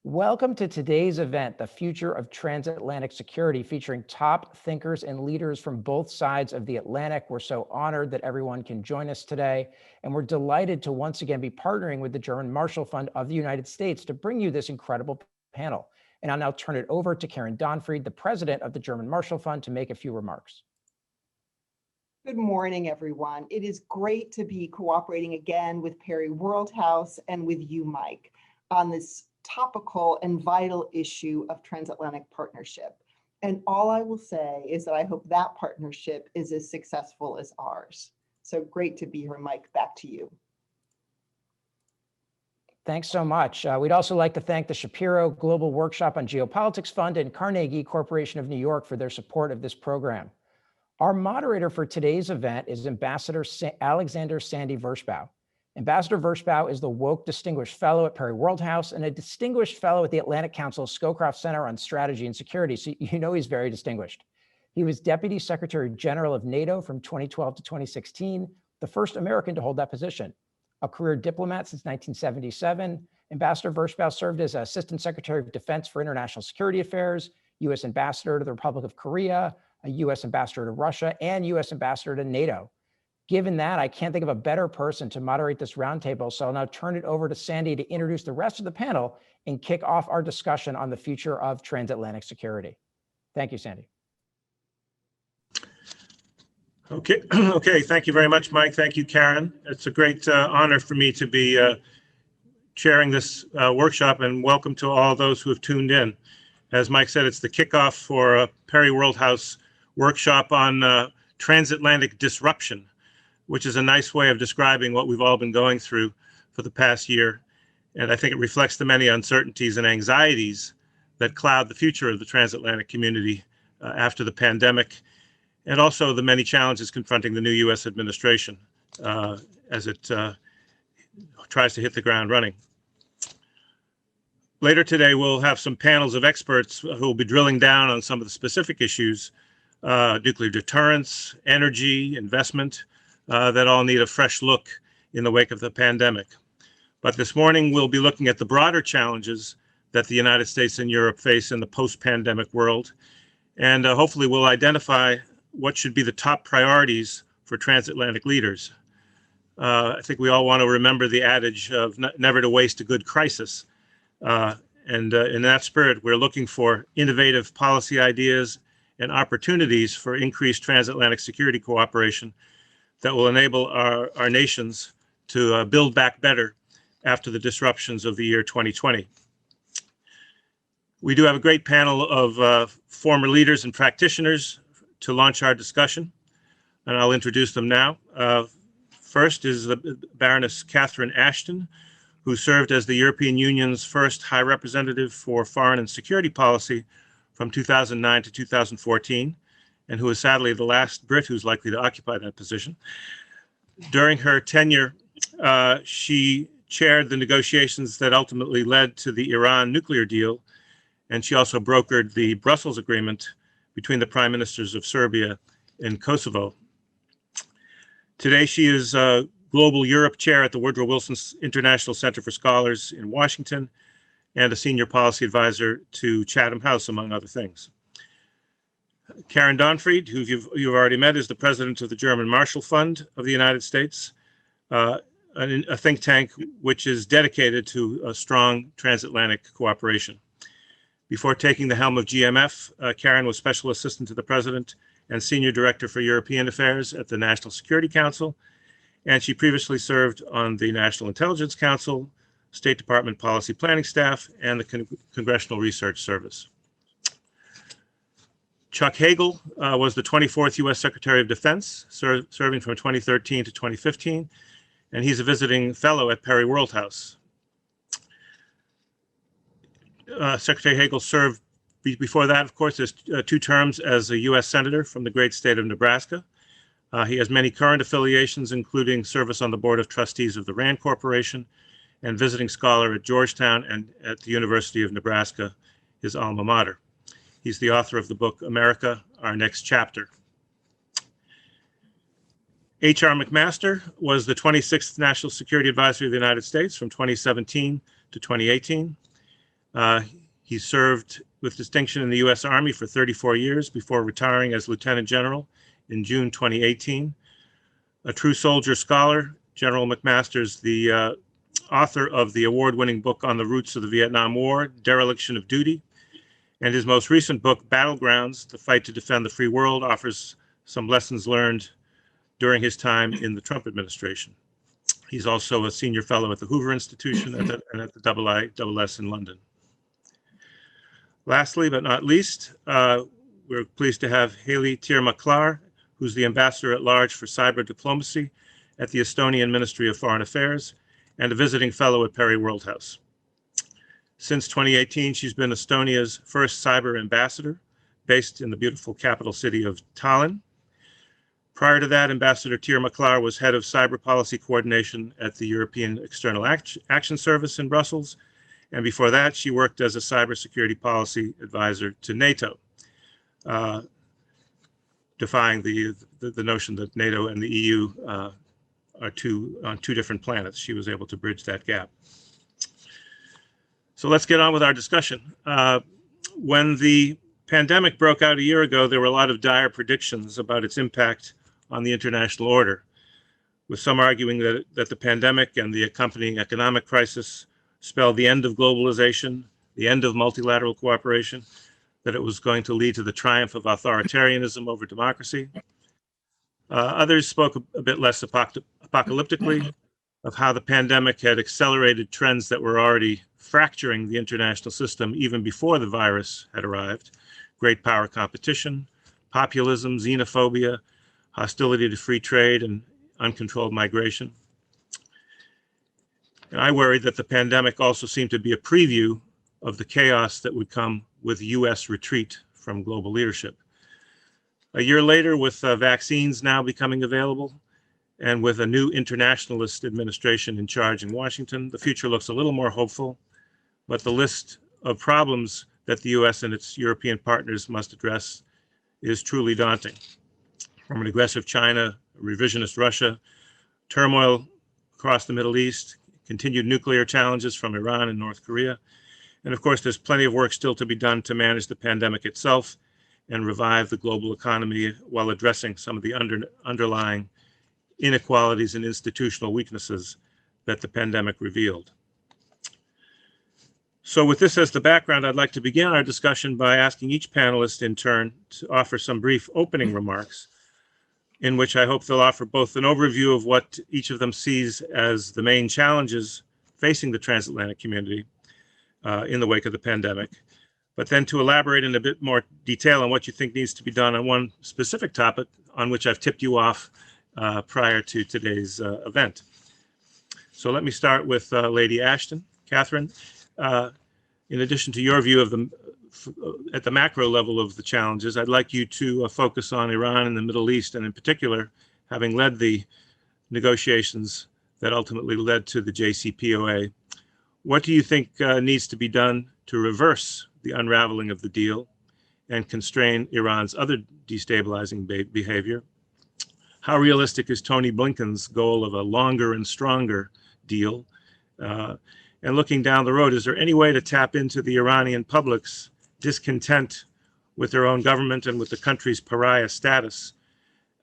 Welcome to today's event, The Future of Transatlantic Security, featuring top thinkers and leaders from both sides of the Atlantic. We're so honored that everyone can join us today, and we're delighted to once again be partnering with the German Marshall Fund of the United States to bring you this incredible panel. And I'll now turn it over to Karen Donfried, the president of the German Marshall Fund, to make a few remarks. Good morning, everyone. It is great to be cooperating again with Perry Worldhouse and with you, Mike, on this topical and vital issue of transatlantic partnership. And all I will say is that I hope that partnership is as successful as ours. So great to be here, Mike. Back to you. Thanks so much. We'd also like to thank the Shapiro Global Workshop on Geopolitics Fund and Carnegie Corporation of New York for their support of this program. Our moderator for today's event is Ambassador Alexander Sandy Vershbow. Ambassador Vershbow is the Woke Distinguished Fellow at Perry Worldhouse and a Distinguished Fellow at the Atlantic Council Scowcroft Center on Strategy and Security, so you know he's very distinguished. He was Deputy Secretary General of NATO from 2012 to 2016, the first American to hold that position. A career diplomat since 1977, Ambassador Vershbow served as Assistant Secretary of Defense for International Security Affairs, U.S. Ambassador to the Republic of Korea, a U.S. Ambassador to Russia, and U.S. Ambassador to NATO. Given that, I can't think of a better person to moderate this roundtable, so I'll now turn it over to Sandy to introduce the rest of the panel and kick off our discussion on the future of transatlantic security. Thank you, Sandy. Okay, thank you very much, Mike. Thank you, Karen. It's a great honor for me to be chairing this workshop, and welcome to all those who have tuned in. As Mike said, it's the kickoff for a Perry Worldhouse workshop on transatlantic disruption, which is a nice way of describing what we've all been going through for the past year. And I think it reflects the many uncertainties and anxieties that cloud the future of the transatlantic community after the pandemic, and also the many challenges confronting the new U.S. administration as it tries to hit the ground running. Later today, we'll have some panels of experts who will be drilling down on some of the specific issues, nuclear deterrence, energy, investment, that all need a fresh look in the wake of the pandemic. But this morning, we'll be looking at the broader challenges that the United States and Europe face in the post-pandemic world. And hopefully we'll identify what should be the top priorities for transatlantic leaders. I think we all want to remember the adage of never to waste a good crisis. And in that spirit, we're looking for innovative policy ideas and opportunities for increased transatlantic security cooperation that will enable our nations to build back better after the disruptions of the year 2020. We do have a great panel of former leaders and practitioners to launch our discussion, and I'll introduce them now. First is the Baroness Katherine Ashton, who served as the European Union's first High Representative for Foreign and Security Policy from 2009 to 2014. And who is sadly the last Brit who's likely to occupy that position. During her tenure, she chaired the negotiations that ultimately led to the Iran nuclear deal, and she also brokered the Brussels Agreement between the prime ministers of Serbia and Kosovo. Today, she is Global Europe Chair at the Woodrow Wilson International Center for Scholars in Washington, and a Senior Policy Advisor to Chatham House, among other things. Karen Donfried, who you've already met, is the president of the German Marshall Fund of the United States, a think tank which is dedicated to a strong transatlantic cooperation. Before taking the helm of GMF, Karen was Special Assistant to the President and Senior Director for European Affairs at the National Security Council, and she previously served on the National Intelligence Council, State Department Policy Planning Staff, and the Congressional Research Service. Chuck Hagel was the 24th U.S. Secretary of Defense, serving from 2013 to 2015, and he's a visiting fellow at Perry Worldhouse. Secretary Hagel served before that, of course, as 2 terms as a U.S. Senator from the great state of Nebraska. He has many current affiliations, including service on the Board of Trustees of the RAND Corporation and visiting scholar at Georgetown and at the University of Nebraska, his alma mater. He's the author of the book, America, Our Next Chapter. H.R. McMaster was the 26th National Security Advisor of the United States from 2017 to 2018. He served with distinction in the U.S. Army for 34 years before retiring as Lieutenant General in June 2018. A true soldier scholar, General McMaster is the author of the award-winning book on the roots of the Vietnam War, Dereliction of Duty, and his most recent book, Battlegrounds, The Fight to Defend the Free World, offers some lessons learned during his time in the Trump administration. He's also a senior fellow at the Hoover Institution and at the IISS in London. Lastly, but not least, we're pleased to have Heli Tiirmaa-Klaar, who's the Ambassador-at-Large for Cyber Diplomacy at the Estonian Ministry of Foreign Affairs and a visiting fellow at Perry Worldhouse. Since 2018, she's been Estonia's first cyber ambassador, based in the beautiful capital city of Tallinn. Prior to that, Ambassador Tiirmaa-Klaar was head of cyber policy coordination at the European External Action Service in Brussels. And before that, she worked as a cybersecurity policy advisor to NATO, defying the notion that NATO and the EU are on two different planets. She was able to bridge that gap. So let's get on with our discussion. When the pandemic broke out a year ago, there were a lot of dire predictions about its impact on the international order, with some arguing that the pandemic and the accompanying economic crisis spelled the end of globalization, the end of multilateral cooperation, that it was going to lead to the triumph of authoritarianism over democracy. Others spoke a bit less apocalyptically of how the pandemic had accelerated trends that were already fracturing the international system even before the virus had arrived: great power competition, populism, xenophobia, hostility to free trade, and uncontrolled migration. And I worried that the pandemic also seemed to be a preview of the chaos that would come with US retreat from global leadership. A year later, with vaccines now becoming available, and with a new internationalist administration in charge in Washington, the future looks a little more hopeful, but the list of problems that the US and its European partners must address is truly daunting. From an aggressive China, revisionist Russia, turmoil across the Middle East, continued nuclear challenges from Iran and North Korea. And of course, there's plenty of work still to be done to manage the pandemic itself and revive the global economy while addressing some of the underlying inequalities and institutional weaknesses that the pandemic revealed. So with this as the background, I'd like to begin our discussion by asking each panelist in turn to offer some brief opening remarks, in which I hope they'll offer both an overview of what each of them sees as the main challenges facing the transatlantic community in the wake of the pandemic, but then to elaborate in a bit more detail on what you think needs to be done on one specific topic on which I've tipped you off prior to today's event. So let me start with Lady Ashton. Katherine, in addition to your view of at the macro level of the challenges, I'd like you to focus on Iran and the Middle East, and in particular, having led the negotiations that ultimately led to the JCPOA. What do you think needs to be done to reverse the unraveling of the deal and constrain Iran's other destabilizing behavior? How realistic is Tony Blinken's goal of a longer and stronger deal? And looking down the road, is there any way to tap into the Iranian public's discontent with their own government and with the country's pariah status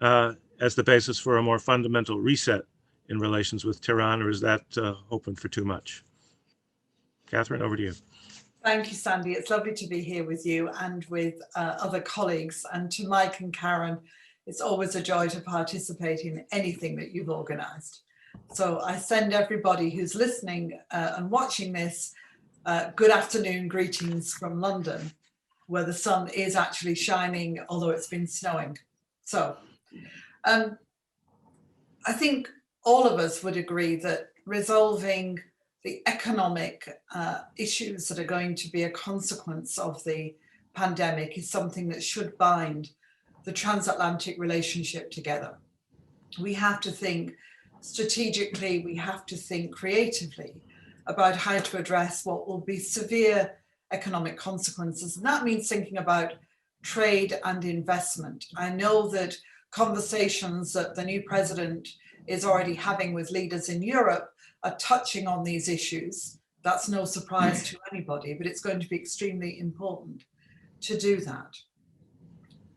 as the basis for a more fundamental reset in relations with Tehran, or is that open for too much? Katherine, over to you. Thank you, Sandy. It's lovely to be here with you and with other colleagues. And to Mike and Karen, it's always a joy to participate in anything that you've organized. So I send everybody who's listening and watching this good afternoon greetings from London, where the sun is actually shining, although it's been snowing. So I think all of us would agree that resolving the economic issues that are going to be a consequence of the pandemic is something that should bind the transatlantic relationship together. We have to think strategically, we have to think creatively about how to address what will be severe economic consequences. And that means thinking about trade and investment. I know that conversations that the new president is already having with leaders in Europe are touching on these issues. That's no surprise to anybody, but it's going to be extremely important to do that.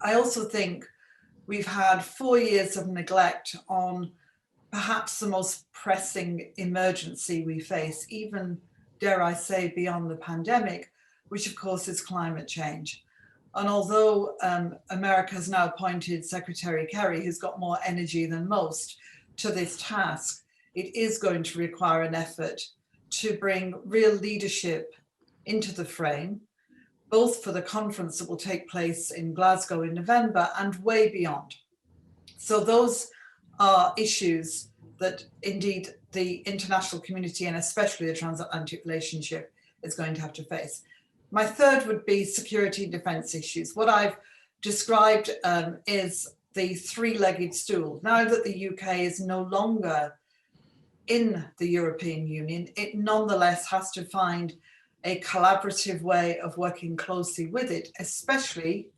I also think we've had 4 years of neglect on perhaps the most pressing emergency we face, even, dare I say, beyond the pandemic, which of course is climate change. And although America has now appointed Secretary Kerry, who's got more energy than most, to this task, it is going to require an effort to bring real leadership into the frame, both for the conference that will take place in Glasgow in November and way beyond. So those are issues that indeed the international community and especially the transatlantic relationship is going to have to face. My third would be security and defense issues. What I've described is the three-legged stool. Now that the UK is no longer in the European Union, it nonetheless has to find a collaborative way of working closely with it, especially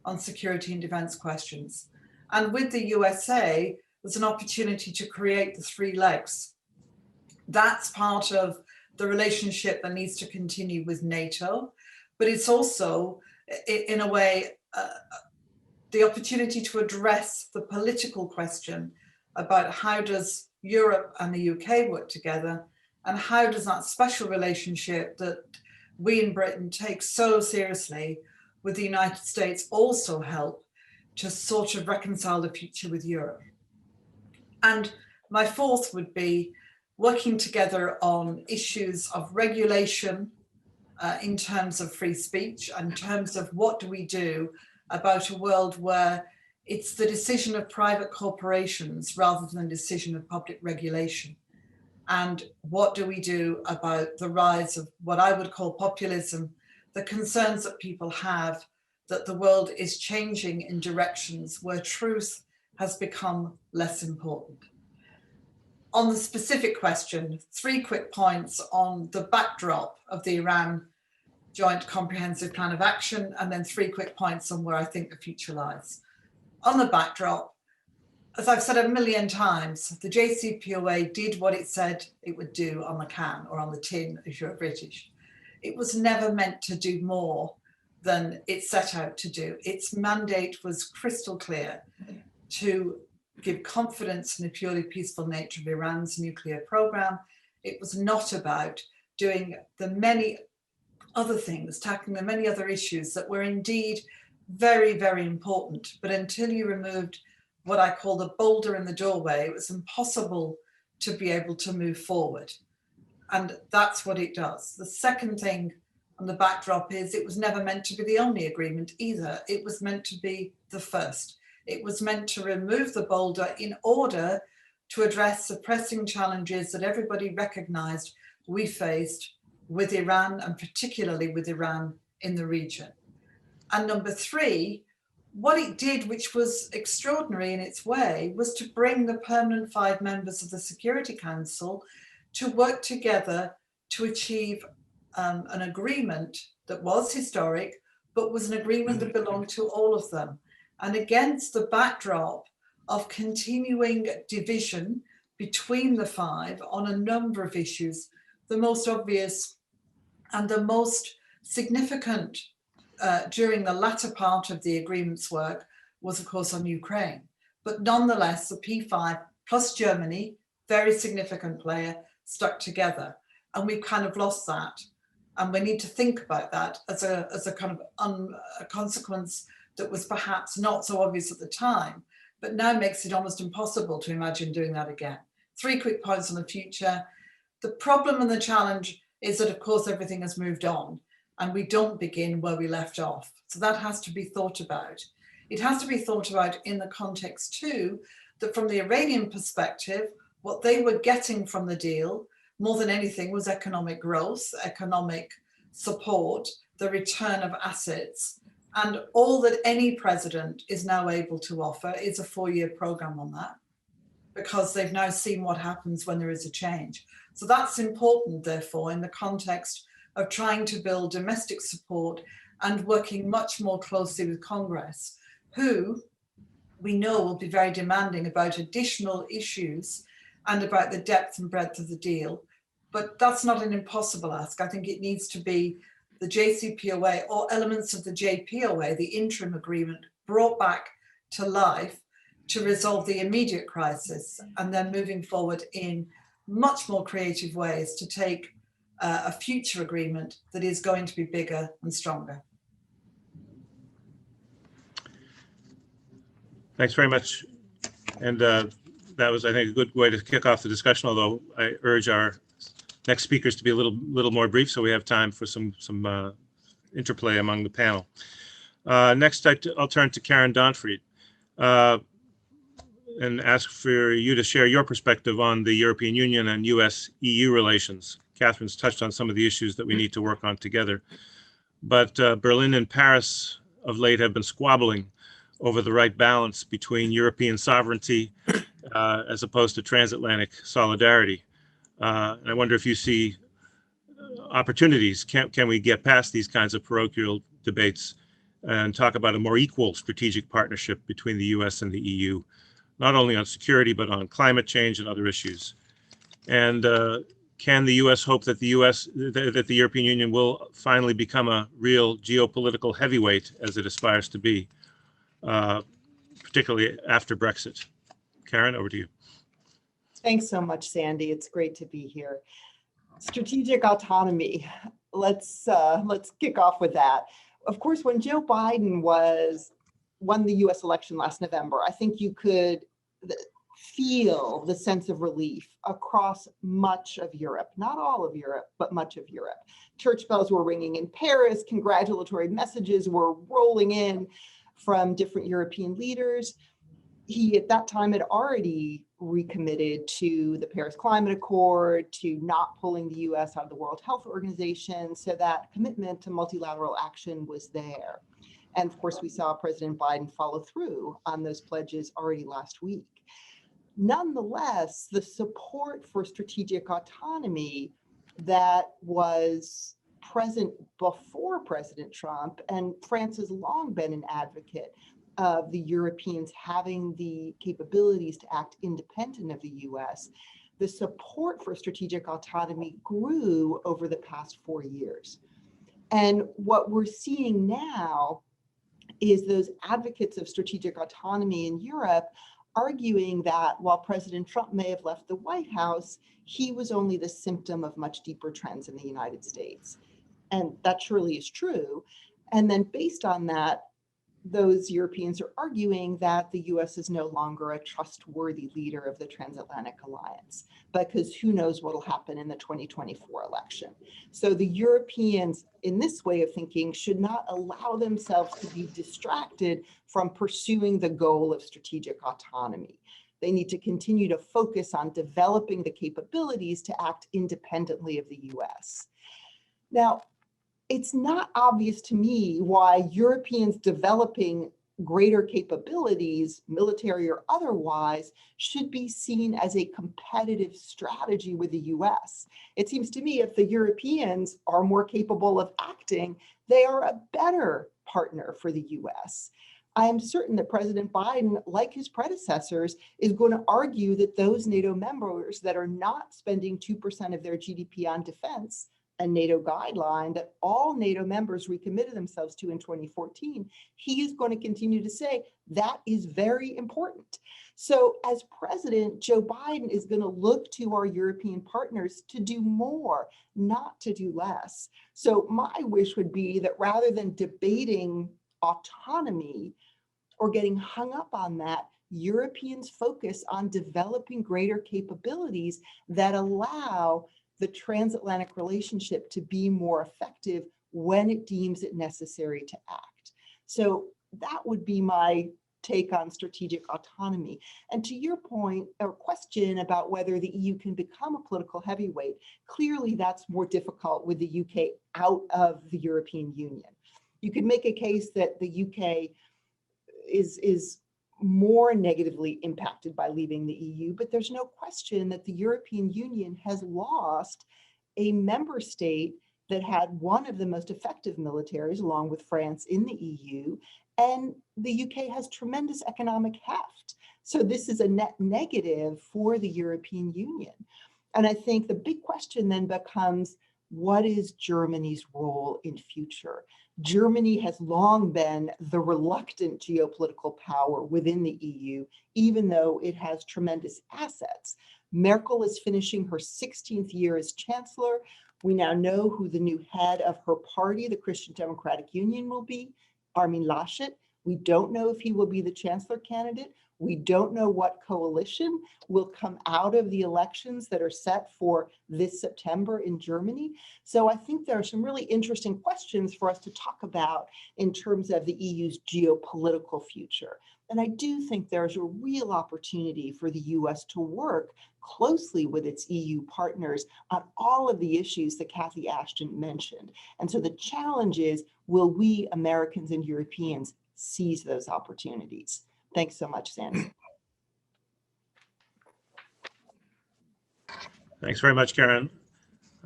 on security and defense questions. And with the USA, there's an opportunity to create the three legs. That's part of the relationship that needs to continue with NATO, but it's also, in a way, the opportunity to address the political question about how does Europe and the UK work together, and how does that special relationship that we in Britain take so seriously with the United States also help to sort of reconcile the future with Europe. And my fourth would be working together on issues of regulation in terms of free speech, in terms of what do we do about a world where it's the decision of private corporations rather than the decision of public regulation. And what do we do about the rise of what I would call populism, the concerns that people have that the world is changing in directions where truth has become less important. On the specific question, 3 quick points on the backdrop of the Iran Joint Comprehensive Plan of Action, and then 3 quick points on where I think the future lies. On the backdrop, as I've said a million times, the JCPOA did what it said it would do on the can, or on the tin if you're British. It was never meant to do more than it set out to do. Its mandate was crystal clear: to give confidence in the purely peaceful nature of Iran's nuclear program. It was not about doing the many other things, tackling the many other issues that were indeed very, very important. But until you removed what I call the boulder in the doorway, it was impossible to be able to move forward. And that's what it does. The second thing on the backdrop is it was never meant to be the only agreement either. It was meant to be the first. It was meant to remove the boulder in order to address the pressing challenges that everybody recognized we faced with Iran, and particularly with Iran in the region. And number 3, what it did, which was extraordinary in its way, was to bring the permanent 5 members of the Security Council to work together to achieve an agreement that was historic, but was an agreement that belonged to all of them. And against the backdrop of continuing division between the 5 on a number of issues, the most obvious and the most significant during the latter part of the agreement's work was, of course, on Ukraine. But nonetheless, the P5 plus Germany, very significant player, stuck together. And we've kind of lost that. And we need to think about that as a kind of a consequence that was perhaps not so obvious at the time, but now makes it almost impossible to imagine doing that again. 3 quick points on the future. The problem and the challenge is that, of course, everything has moved on and we don't begin where we left off. So that has to be thought about. It has to be thought about in the context too, that from the Iranian perspective, what they were getting from the deal more than anything was economic growth, economic support, the return of assets. And all that any president is now able to offer is a 4-year program on that, because they've now seen what happens when there is a change. So that's important, therefore, in the context of trying to build domestic support and working much more closely with Congress, who we know will be very demanding about additional issues and about the depth and breadth of the deal. but that's not an impossible ask. I think it needs to be the JCPOA or elements of the JPOA, the interim agreement, brought back to life to resolve the immediate crisis, and then moving forward in much more creative ways to take a future agreement that is going to be bigger and stronger. Thanks very much. And that was, I think, a good way to kick off the discussion, although I urge our next speakers to be a little more brief so we have time for some interplay among the panel. Next, I'll turn to Karen Donfried and ask for you to share your perspective on the European Union and US-EU relations. Catherine's touched on some of the issues that we need to work on together, but Berlin and Paris of late have been squabbling over the right balance between European sovereignty as opposed to transatlantic solidarity. And I wonder if you see opportunities. Can we get past these kinds of parochial debates and talk about a more equal strategic partnership between the US and the EU, not only on security, but on climate change and other issues? And can the US hope that the European Union will finally become a real geopolitical heavyweight as it aspires to be, particularly after Brexit? Karen, over to you. Thanks so much, Sandy. It's great to be here. Strategic autonomy. Let's kick off with that. Of course, when Joe Biden won the US election last November, I think you could feel the sense of relief across much of Europe, not all of Europe, but much of Europe. Church bells were ringing in Paris, congratulatory messages were rolling in from different European leaders. He, at that time, had already recommitted to the Paris Climate Accord, to not pulling the US out of the World Health Organization, so that commitment to multilateral action was there. And of course, we saw President Biden follow through on those pledges already last week. Nonetheless, the support for strategic autonomy that was present before President Trump, and France has long been an advocate of the Europeans having the capabilities to act independent of the US, the support for strategic autonomy grew over the past 4 years. And what we're seeing now is those advocates of strategic autonomy in Europe arguing that while President Trump may have left the White House, he was only the symptom of much deeper trends in the United States. And that surely is true. And then based on that, those Europeans are arguing that the US is no longer a trustworthy leader of the Transatlantic Alliance, because who knows what will happen in the 2024 election. So the Europeans, in this way of thinking, should not allow themselves to be distracted from pursuing the goal of strategic autonomy. They need to continue to focus on developing the capabilities to act independently of the US. Now, it's not obvious to me why Europeans developing greater capabilities, military or otherwise, should be seen as a competitive strategy with the US. It seems to me if the Europeans are more capable of acting, they are a better partner for the US. I am certain that President Biden, like his predecessors, is going to argue that those NATO members that are not spending 2% of their GDP on defense, a NATO guideline that all NATO members recommitted themselves to in 2014, he is going to continue to say that is very important. So as president, Joe Biden is going to look to our European partners to do more, not to do less. So my wish would be that rather than debating autonomy or getting hung up on that, Europeans focus on developing greater capabilities that allow the transatlantic relationship to be more effective when it deems it necessary to act. So that would be my take on strategic autonomy. And to your point or question about whether the EU can become a political heavyweight, clearly that's more difficult with the UK out of the European Union. You could make a case that the UK is more negatively impacted by leaving the EU, but there's no question that the European Union has lost a member state that had one of the most effective militaries, along with France, in the EU, and the UK has tremendous economic heft. So this is a net negative for the European Union. And I think the big question then becomes, what is Germany's role in future? Germany has long been the reluctant geopolitical power within the EU, even though it has tremendous assets. Merkel is finishing her 16th year as chancellor. We now know who the new head of her party, the Christian Democratic Union, will be, Armin Laschet. We don't know if he will be the chancellor candidate. We don't know what coalition will come out of the elections that are set for this September in Germany. So I think there are some really interesting questions for us to talk about in terms of the EU's geopolitical future. And I do think there's a real opportunity for the US to work closely with its EU partners on all of the issues that Kathy Ashton mentioned. And so the challenge is, will we Americans and Europeans seize those opportunities? Thanks so much, Sandy. Thanks very much, Karen.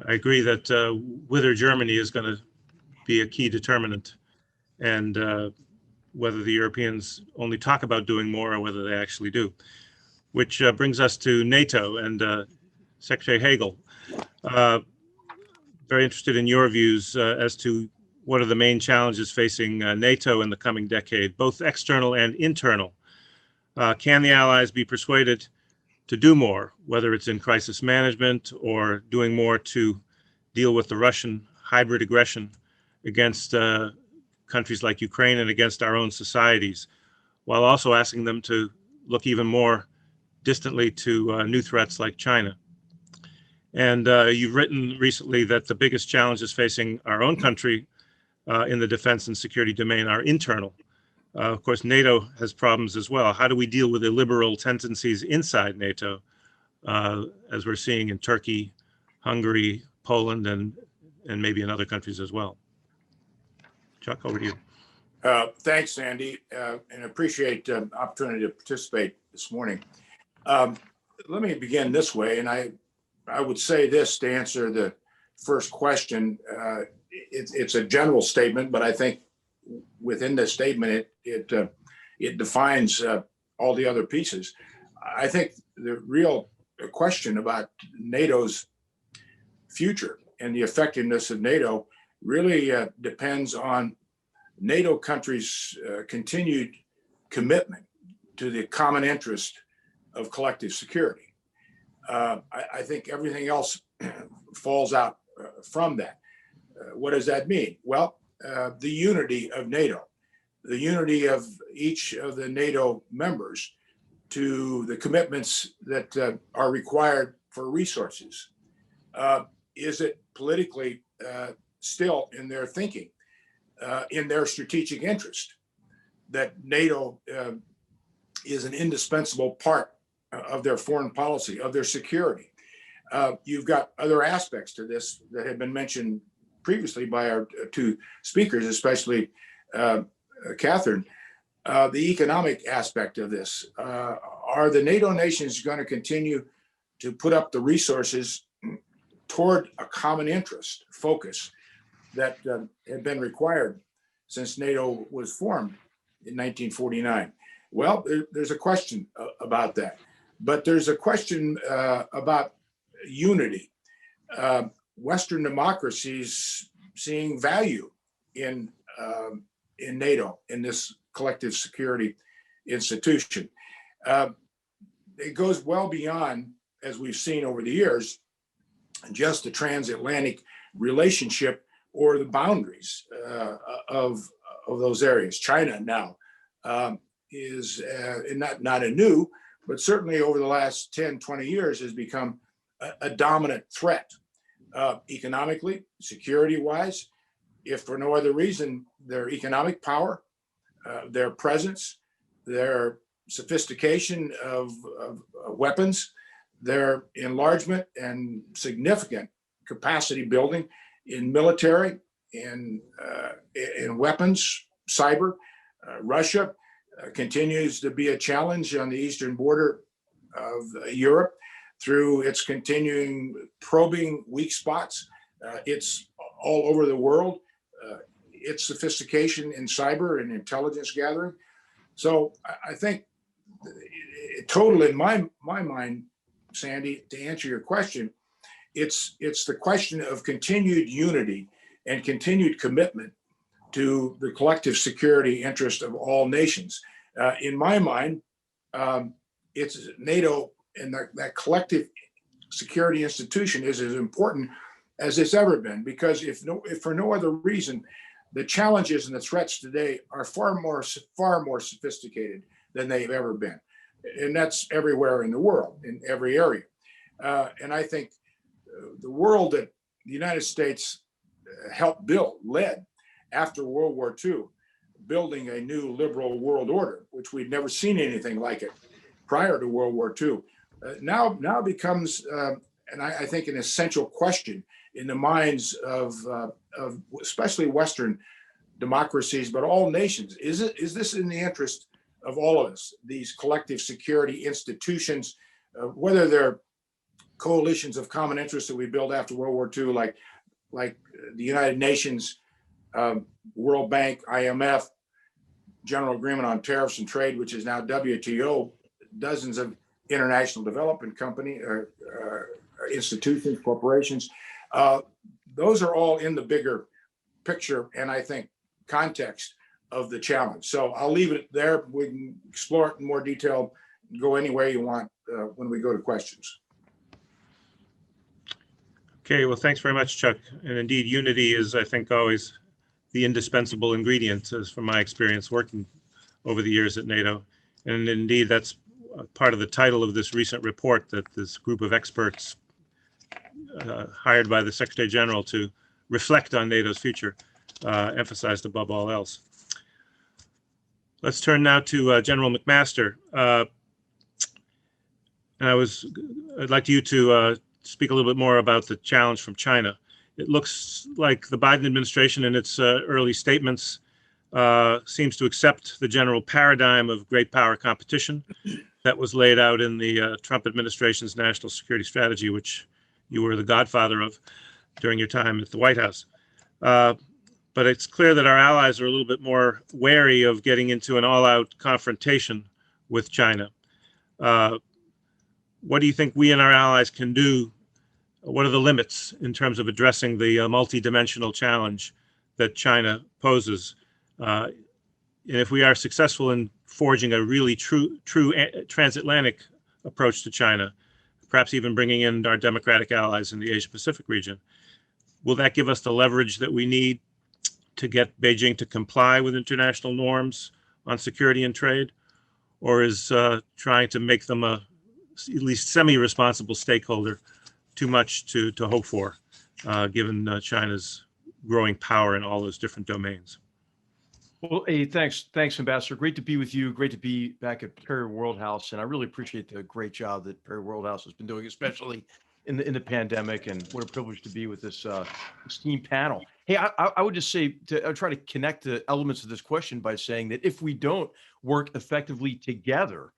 I agree that whether Germany is going to be a key determinant, and whether the Europeans only talk about doing more or whether they actually do. Which brings us to NATO and Secretary Hagel. Very interested in your views as to what are the main challenges facing NATO in the coming decade, both external and internal. Can the allies be persuaded to do more, whether it's in crisis management or doing more to deal with the Russian hybrid aggression against countries like Ukraine and against our own societies, while also asking them to look even more distantly to new threats like China? And you've written recently that the biggest challenges facing our own country in the defense and security domain are internal. Of course, NATO has problems as well. How do we deal with illiberal tendencies inside NATO, as we're seeing in Turkey, Hungary, Poland, and maybe in other countries as well? Chuck, over to you. Thanks, Sandy, and appreciate the opportunity to participate this morning. Let me begin this way, and I would say this to answer the first question. It's a general statement, but I think within the statement, it defines all the other pieces. I think the real question about NATO's future and the effectiveness of NATO really depends on NATO countries' continued commitment to the common interest of collective security. I think everything else falls out from that. What does that mean? Well, the unity of NATO, the unity of each of the NATO members to the commitments that are required for resources. Is it politically still in their thinking, in their strategic interest, that NATO is an indispensable part of their foreign policy, of their security? You've got other aspects to this that have been mentioned previously by our two speakers, especially Katherine. The economic aspect of this. Are the NATO nations going to continue to put up the resources toward a common interest focus that had been required since NATO was formed in 1949? Well, there's a question about that, but there's a question about unity. Western democracies seeing value in NATO, in this collective security institution. It goes well beyond, as we've seen over the years, just the transatlantic relationship or the boundaries of those areas. China now is not a new, but certainly over the last 10, 20 years has become a dominant threat, economically, security-wise. If for no other reason, their economic power, their presence, their sophistication of weapons, their enlargement and significant capacity building in military, in weapons, cyber. Russia continues to be a challenge on the eastern border of Europe through its continuing probing weak spots. It's all over the world. Its sophistication in cyber and intelligence gathering. So I think total in my mind, Sandy, to answer your question, It's the question of continued unity and continued commitment to the collective security interest of all nations. In my mind, it's NATO and that collective security institution is as important as it's ever been, because if for no other reason, the challenges and the threats today are far more sophisticated than they've ever been. And that's everywhere in the world, in every area. And I think the world that the United States helped led after World War II, building a new liberal world order, which we'd never seen anything like it prior to World War II, now becomes, and I think, an essential question in the minds of especially Western democracies, but all nations. Is this in the interest of all of us, these collective security institutions, whether they're coalitions of common interest that we built after World War II, like the United Nations, World Bank, IMF, General Agreement on Tariffs and Trade, which is now WTO, dozens of international development company institutions, corporations. Those are all in the bigger picture, and I think context of the challenge. So I'll leave it there. We can explore it in more detail, go any way you want when we go to questions. Okay, well, thanks very much, Chuck. And indeed, unity is, I think, always the indispensable ingredient, as from my experience working over the years at NATO. And indeed, that's part of the title of this recent report that this group of experts hired by the Secretary General to reflect on NATO's future emphasized above all else. Let's turn now to General McMaster. And I'd like you to speak a little bit more about the challenge from China. It looks like the Biden administration in its early statements seems to accept the general paradigm of great power competition that was laid out in the Trump administration's national security strategy, which you were the godfather of during your time at the White House. But it's clear that our allies are a little bit more wary of getting into an all-out confrontation with China. What do you think we and our allies can do? What are the limits in terms of addressing the multi-dimensional challenge that China poses? And if we are successful in forging a really true transatlantic approach to China, perhaps even bringing in our democratic allies in the Asia-Pacific region, will that give us the leverage that we need to get Beijing to comply with international norms on security and trade? Or is trying to make them a at least semi-responsible stakeholder too much to hope for, given China's growing power in all those different domains? Well, hey, thanks, Ambassador. Great to be with you. Great to be back at Perry Worldhouse, and I really appreciate the great job that Perry Worldhouse has been doing, especially in the pandemic. And what a privilege to be with this esteemed panel. Hey, I would just say I try to connect the elements of this question by saying that if we don't work effectively together,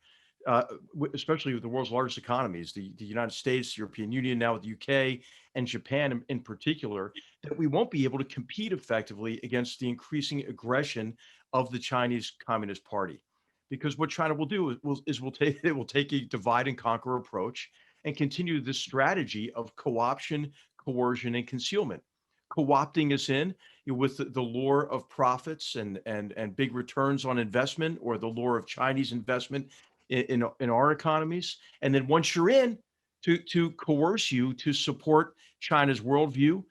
especially with the world's largest economies, the United States, the European Union, now with the UK and Japan in particular, that we won't be able to compete effectively against the increasing aggression of the Chinese Communist Party. Because what China will do is will take a divide and conquer approach and continue this strategy of co-option, coercion, and concealment, co-opting us in with the lure of profits and big returns on investment, or the lure of Chinese investment in our economies. And then once you're in, to coerce you to support China's worldview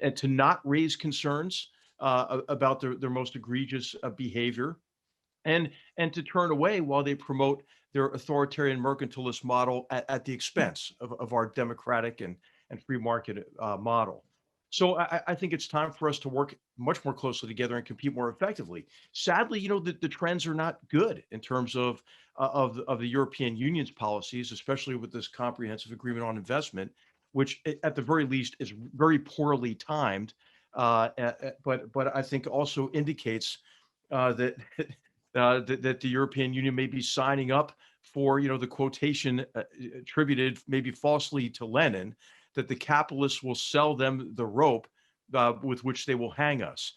and to not raise concerns about their most egregious behavior, and to turn away while they promote their authoritarian mercantilist model at the expense of our democratic and free market model. So I think it's time for us to work much more closely together and compete more effectively. Sadly, the trends are not good in terms of the European Union's policies, especially with this comprehensive agreement on investment, which at the very least is very poorly timed, but I think also indicates that the European Union may be signing up for the quotation attributed maybe falsely to Lenin, that the capitalists will sell them the rope with which they will hang us.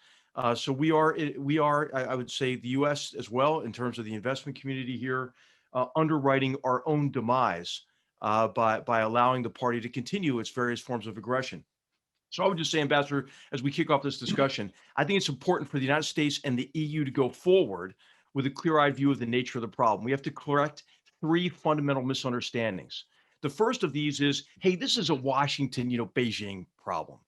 So we are, I would say, the U.S. as well, in terms of the investment community here, underwriting our own demise by allowing the party to continue its various forms of aggression. So I would just say, Ambassador, as we kick off this discussion, I think it's important for the United States and the EU to go forward with a clear-eyed view of the nature of the problem. We have to correct three fundamental misunderstandings. The first of these is, hey, this is a Washington, Beijing problem.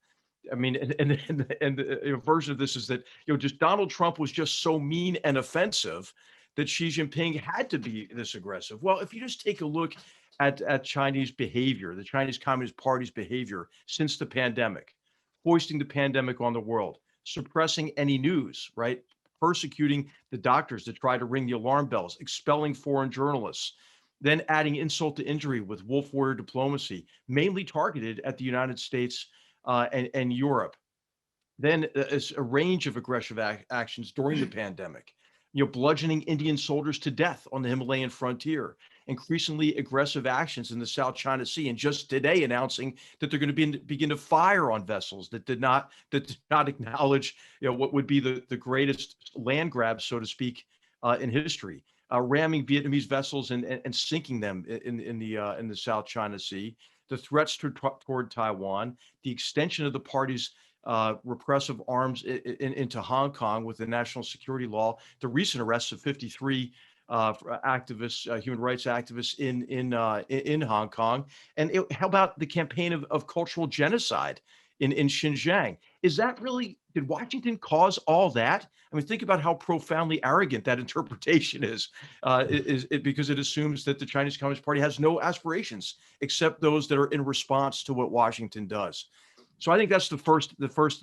I mean, and the version of this is that, just Donald Trump was just so mean and offensive that Xi Jinping had to be this aggressive. Well, if you just take a look at Chinese behavior, the Chinese Communist Party's behavior since the pandemic, foisting the pandemic on the world, suppressing any news, right? Persecuting the doctors that try to ring the alarm bells, expelling foreign journalists, then adding insult to injury with wolf warrior diplomacy, mainly targeted at the United States and Europe. Then a range of aggressive actions during the pandemic, bludgeoning Indian soldiers to death on the Himalayan frontier, increasingly aggressive actions in the South China Sea, and just today announcing that they're going to begin to fire on vessels that did not acknowledge what would be the greatest land grab, so to speak, in history, ramming Vietnamese vessels and sinking them in the South China Sea, the threats toward Taiwan, the extension of the party's repressive arms into Hong Kong with the national security law, the recent arrests of 53 activists, human rights activists in Hong Kong, and how about the campaign of cultural genocide in Xinjiang? Is that really, did Washington cause all that? I mean, think about how profoundly arrogant that interpretation is because it assumes that the Chinese Communist Party has no aspirations except those that are in response to what Washington does. So I think that's the first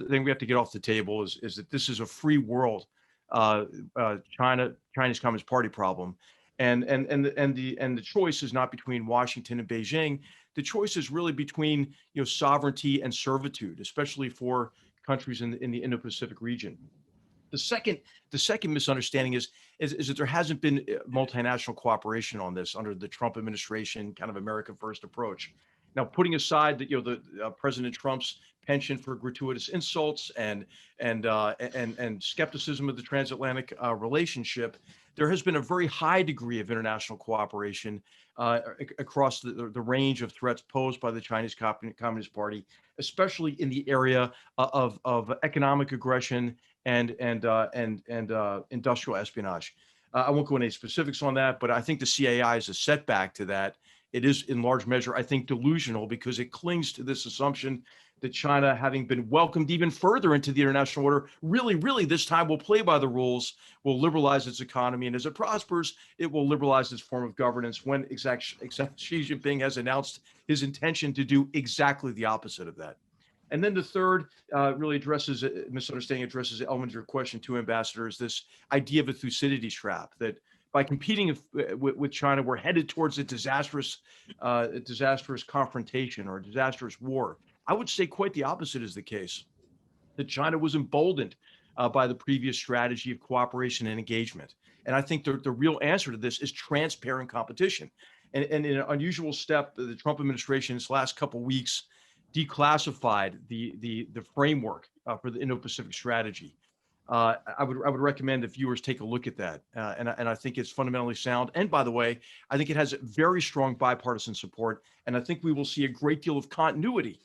thing we have to get off the table is that this is a free world Chinese Communist Party problem, and the choice is not between Washington and Beijing. The choice is really between sovereignty and servitude, especially for countries in the Indo-Pacific region. The second misunderstanding is that there hasn't been multinational cooperation on this under the Trump administration kind of America First approach. Now, putting aside that President Trump's penchant for gratuitous insults and skepticism of the transatlantic relationship, there has been a very high degree of international cooperation across the range of threats posed by the Chinese Communist Party, especially in the area of economic aggression and industrial espionage. I won't go into any specifics on that, but I think the CAI is a setback to that. It is in large measure, I think, delusional because it clings to this assumption that China, having been welcomed even further into the international order, really this time will play by the rules, will liberalize its economy, and as it prospers, it will liberalize its form of governance when Xi Jinping has announced his intention to do exactly the opposite of that. And then the third really addresses the element of your question to Ambassador, is this idea of a Thucydides trap, that by competing with China, we're headed towards a disastrous confrontation or a disastrous war. I would say quite the opposite is the case, that China was emboldened by the previous strategy of cooperation and engagement. And I think the real answer to this is transparent competition. And in an unusual step, the Trump administration in its last couple of weeks declassified the framework for the Indo-Pacific strategy. I would recommend that viewers take a look at that, and I think it's fundamentally sound. And by the way, I think it has very strong bipartisan support, and I think we will see a great deal of continuity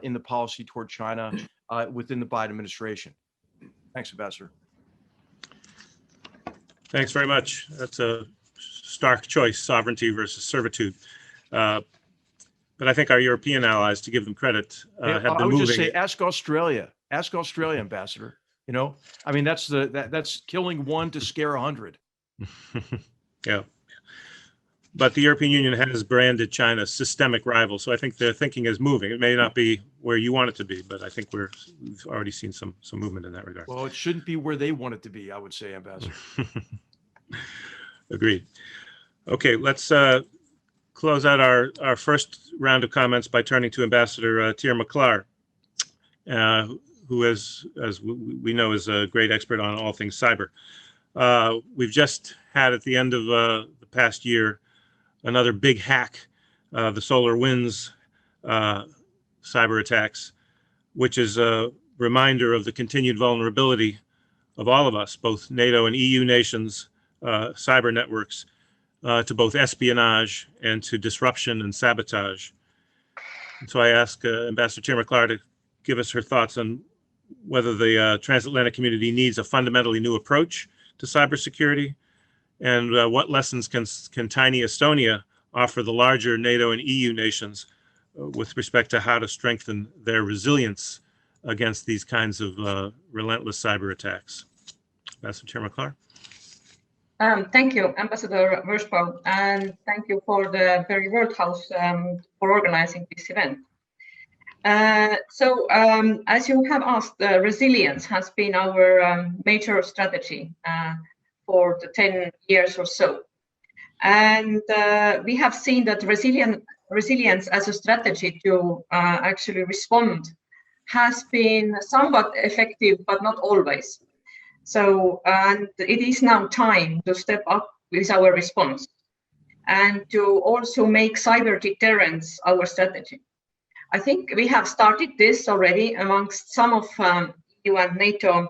in the policy toward China within the Biden administration. Thanks, Ambassador. Thanks very much. That's a stark choice, sovereignty versus servitude. But I think our European allies, to give them credit, have been moving. I would just say, ask Australia, Ambassador. I mean, that's killing one to scare 100. Yeah. But the European Union has branded China systemic rival. So I think their thinking is moving. It may not be where you want it to be, but I think we've already seen some movement in that regard. Well, it shouldn't be where they want it to be, I would say, Ambassador. Agreed. Okay, let's close out our first round of comments by turning to Ambassador Tiirmaa-Klaar, who, as we know, is a great expert on all things cyber. We've just had, at the end of the past year, another big hack, the SolarWinds cyber attacks, which is a reminder of the continued vulnerability of all of us, both NATO and EU nations, cyber networks, to both espionage and to disruption and sabotage. And so I ask Ambassador Tiirmaa-Klaar to give us her thoughts on whether the transatlantic community needs a fundamentally new approach to cybersecurity, and what lessons can tiny Estonia offer the larger NATO and EU nations with respect to how to strengthen their resilience against these kinds of relentless cyber attacks. Ambassador Tiirmaa-Klaar. Thank you, Ambassador Vershbow, and thank you for the Perry World House for organizing this event. As you have asked, resilience has been our major strategy for the 10 years or so. And we have seen that resilience as a strategy to actually respond has been somewhat effective, but not always. So, and it is now time to step up with our response and to also make cyber deterrence our strategy. I think we have started this already amongst some of EU and NATO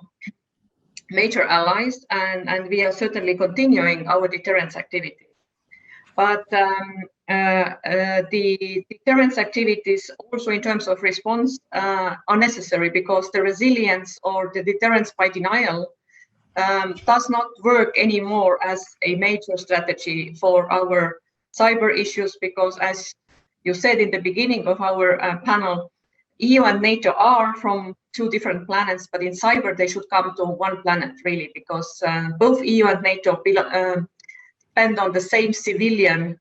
major allies, and we are certainly continuing our deterrence activity. But the deterrence activities also in terms of response are necessary, because the resilience or the deterrence by denial does not work anymore as a major strategy for our cyber issues, because as you said in the beginning of our panel, EU and NATO are from two different planets, but in cyber they should come to one planet really, because both EU and NATO depend on the same civilian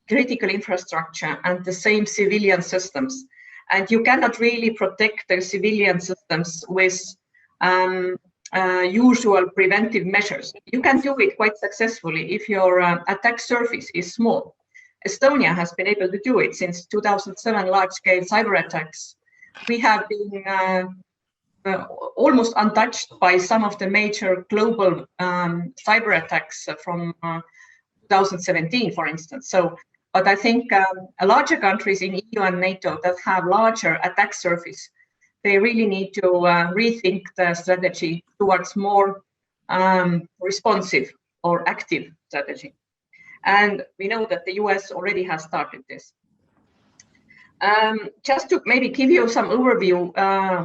critical infrastructure and the same civilian systems. And you cannot really protect the civilian systems with usual preventive measures. You can do it quite successfully if your attack surface is small. Estonia has been able to do it since 2007 large-scale cyber attacks. We have been almost untouched by some of the major global cyber attacks from 2017, for instance. So, but I think larger countries in EU and NATO that have larger attack surface, they really need to rethink the strategy towards more responsive or active strategy. And we know that the US already has started this. Just to maybe give you some overview,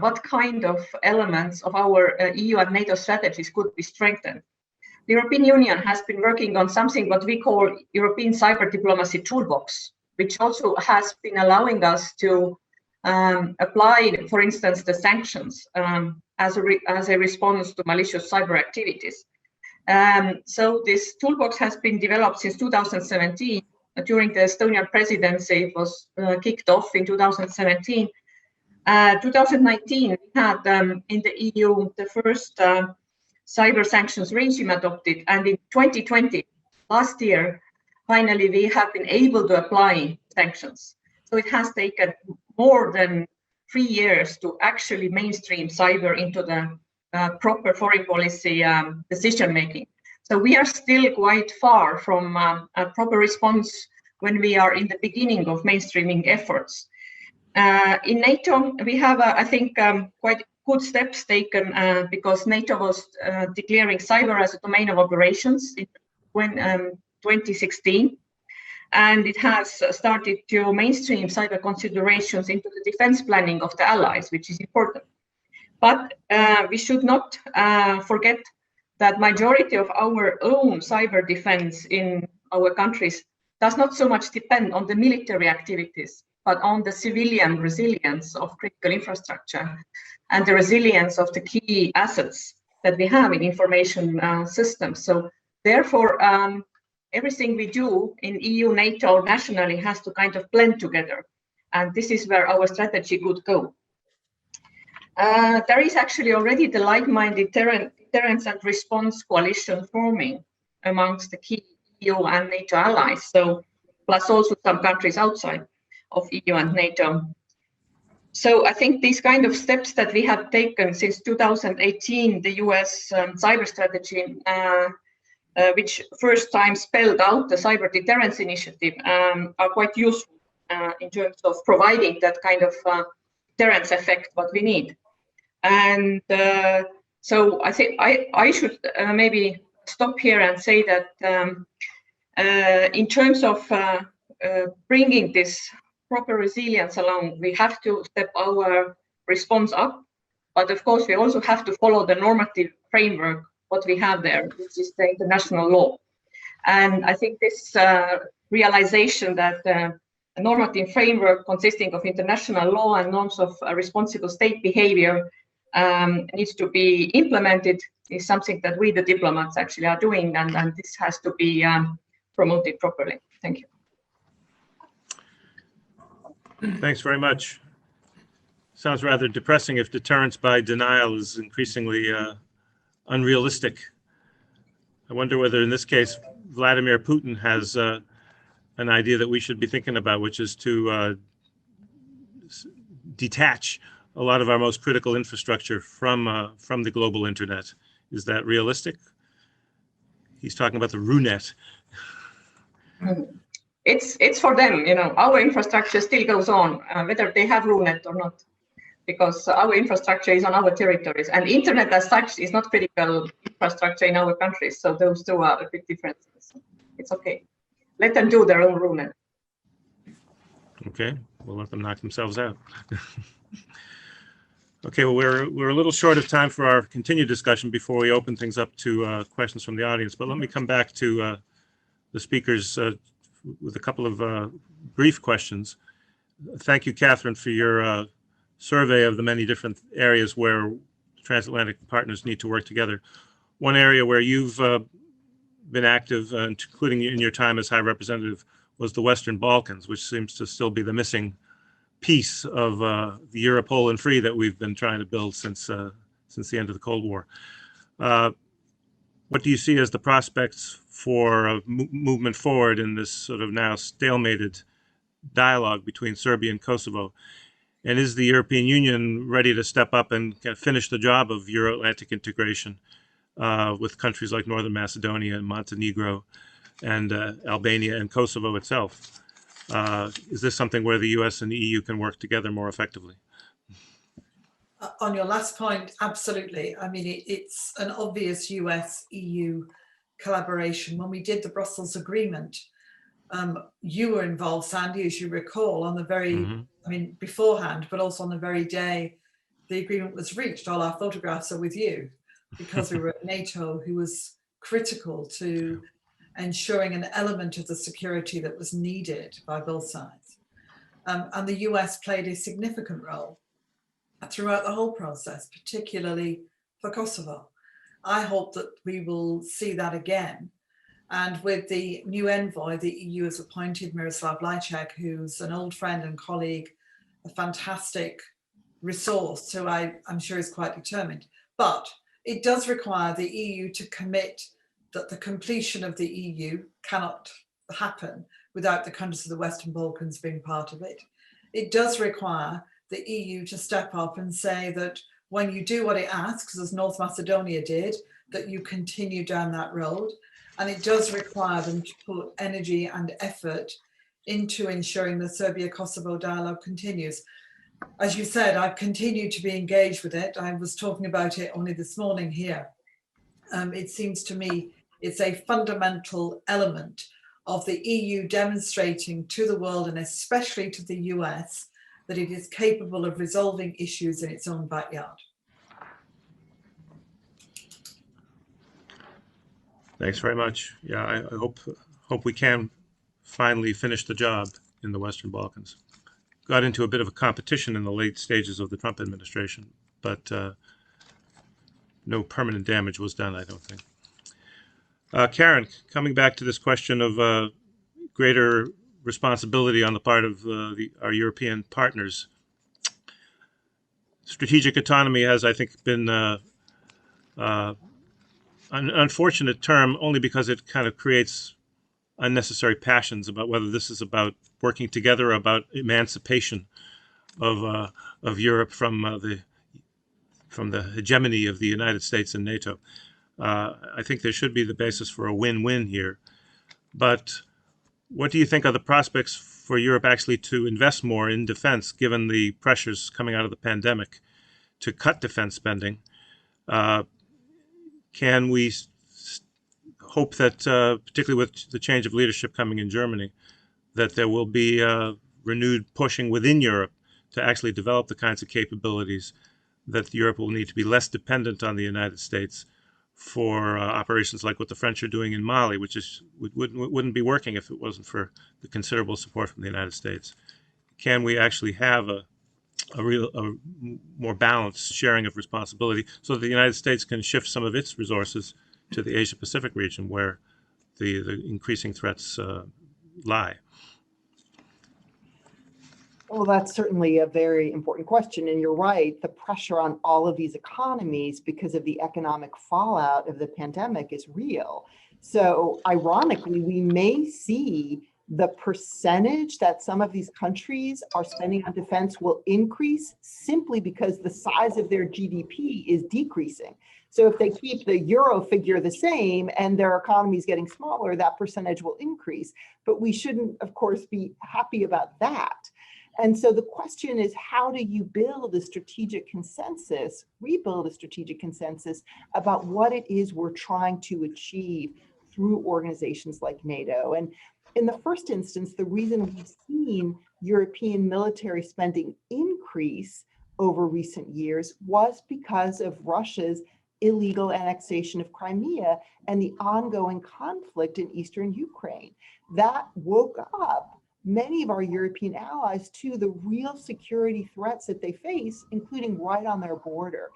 what kind of elements of our EU and NATO strategies could be strengthened. The European Union has been working on something what we call European Cyber Diplomacy Toolbox, which also has been allowing us to apply, for instance, the sanctions as a response to malicious cyber activities. So this toolbox has been developed since 2017. During the Estonian presidency, it was kicked off in 2017. 2019, we had in the EU the first cyber sanctions regime adopted, and in 2020, last year, finally we have been able to apply sanctions. So it has taken more than 3 years to actually mainstream cyber into the proper foreign policy decision making. So we are still quite far from a proper response when we are in the beginning of mainstreaming efforts. In NATO, we have, I think, quite good steps taken because NATO was declaring cyber as a domain of operations in 2016. And it has started to mainstream cyber considerations into the defense planning of the allies, which is important. But we should not forget that majority of our own cyber defense in our countries does not so much depend on the military activities, but on the civilian resilience of critical infrastructure and the resilience of the key assets that we have in information systems. So therefore, everything we do in EU, NATO, nationally has to kind of blend together. And this is where our strategy could go. There is actually already the like-minded deterrence and response coalition forming amongst the key EU and NATO allies. So, plus also some countries outside of EU and NATO. So I think these kind of steps that we have taken since 2018, the US cyber strategy, which first time spelled out the cyber deterrence initiative, are quite useful in terms of providing that kind of deterrence effect what we need. And so I think I should maybe stop here and say that In terms of bringing this proper resilience along, we have to step our response up. But of course, we also have to follow the normative framework, what we have there, which is the international law. And I think this realization that a normative framework consisting of international law and norms of responsible state behavior needs to be implemented is something that we, the diplomats, actually are doing, and this has to be promoted properly. Thank you. Thanks very much. Sounds rather depressing if deterrence by denial is increasingly unrealistic. I wonder whether in this case, Vladimir Putin has an idea that we should be thinking about, which is to detach a lot of our most critical infrastructure from the global internet. Is that realistic? He's talking about the RUNET. It's for them, you know. Our infrastructure still goes on, whether they have RUNET or not, because our infrastructure is on our territories, and internet as such is not critical infrastructure in our countries. So those two are a big differences. It's okay. Let them do their own RUNET. Okay, we'll let them knock themselves out. Okay, well, we're a little short of time for our continued discussion before we open things up to questions from the audience. But let me come back to the speakers with a couple of brief questions. Thank you, Katherine, for your survey of the many different areas where transatlantic partners need to work together. One area where you've been active, including in your time as High Representative, was the Western Balkans, which seems to still be the missing piece of the Europol free that we've been trying to build since the end of the Cold War. What do you see as the prospects for movement forward in this sort of now stalemated dialogue between Serbia and Kosovo? And is the European Union ready to step up and finish the job of Euro-Atlantic integration with countries like Northern Macedonia and Montenegro and Albania and Kosovo itself? Is this something where the US and the EU can work together more effectively? On your last point, absolutely. I mean, it's an obvious US-EU collaboration. When we did the Brussels Agreement, you were involved, Sandy, as you recall, on the very, I mean, beforehand, but also on the very day the agreement was reached. All our photographs are with you because we were at NATO, who was critical to ensuring an element of the security that was needed by both sides. And the US played a significant role throughout the whole process, particularly for Kosovo. I hope that we will see that again. And with the new envoy, the EU has appointed Miroslav Lajcak, who's an old friend and colleague, a fantastic resource, who I'm sure is quite determined. But it does require the EU to commit that the completion of the EU cannot happen without the countries of the Western Balkans being part of it. It does require the EU to step up and say that when you do what it asks, as North Macedonia did, that you continue down that road. And it does require them to put energy and effort into ensuring the Serbia-Kosovo dialogue continues. As you said, I've continued to be engaged with it. I was talking about it only this morning here. It seems to me it's a fundamental element of the EU demonstrating to the world, and especially to the US, that it is capable of resolving issues in its own backyard. Thanks very much. Yeah, I hope we can finally finish the job in the Western Balkans. Got into a bit of a competition in the late stages of the Trump administration, but no permanent damage was done, I don't think. Karen, coming back to this question of greater responsibility on the part of our European partners. Strategic autonomy has, I think, been an unfortunate term only because it kind of creates unnecessary passions about whether this is about working together, or about emancipation of Europe from the hegemony of the United States and NATO. I think there should be the basis for a win-win here. But what do you think are the prospects for Europe actually to invest more in defense, given the pressures coming out of the pandemic to cut defense spending? Can we hope that, particularly with the change of leadership coming in Germany, that there will be renewed pushing within Europe to actually develop the kinds of capabilities that Europe will need to be less dependent on the United States for operations like what the French are doing in Mali, which wouldn't be working if it wasn't for the considerable support from the United States. Can we actually have a more balanced sharing of responsibility so that the United States can shift some of its resources to the Asia Pacific region where the increasing threats lie? Well, that's certainly a very important question. And you're right, the pressure on all of these economies because of the economic fallout of the pandemic is real. So ironically, we may see the percentage that some of these countries are spending on defense will increase simply because the size of their GDP is decreasing. So if they keep the euro figure the same and their economy is getting smaller, that percentage will increase. But we shouldn't, of course, be happy about that. And so the question is, how do you build a strategic consensus, rebuild a strategic consensus about what it is we're trying to achieve through organizations like NATO? And in the first instance, the reason we've seen European military spending increase over recent years was because of Russia's illegal annexation of Crimea and the ongoing conflict in eastern Ukraine. That woke up many of our European allies to the real security threats that they face, including right on their border.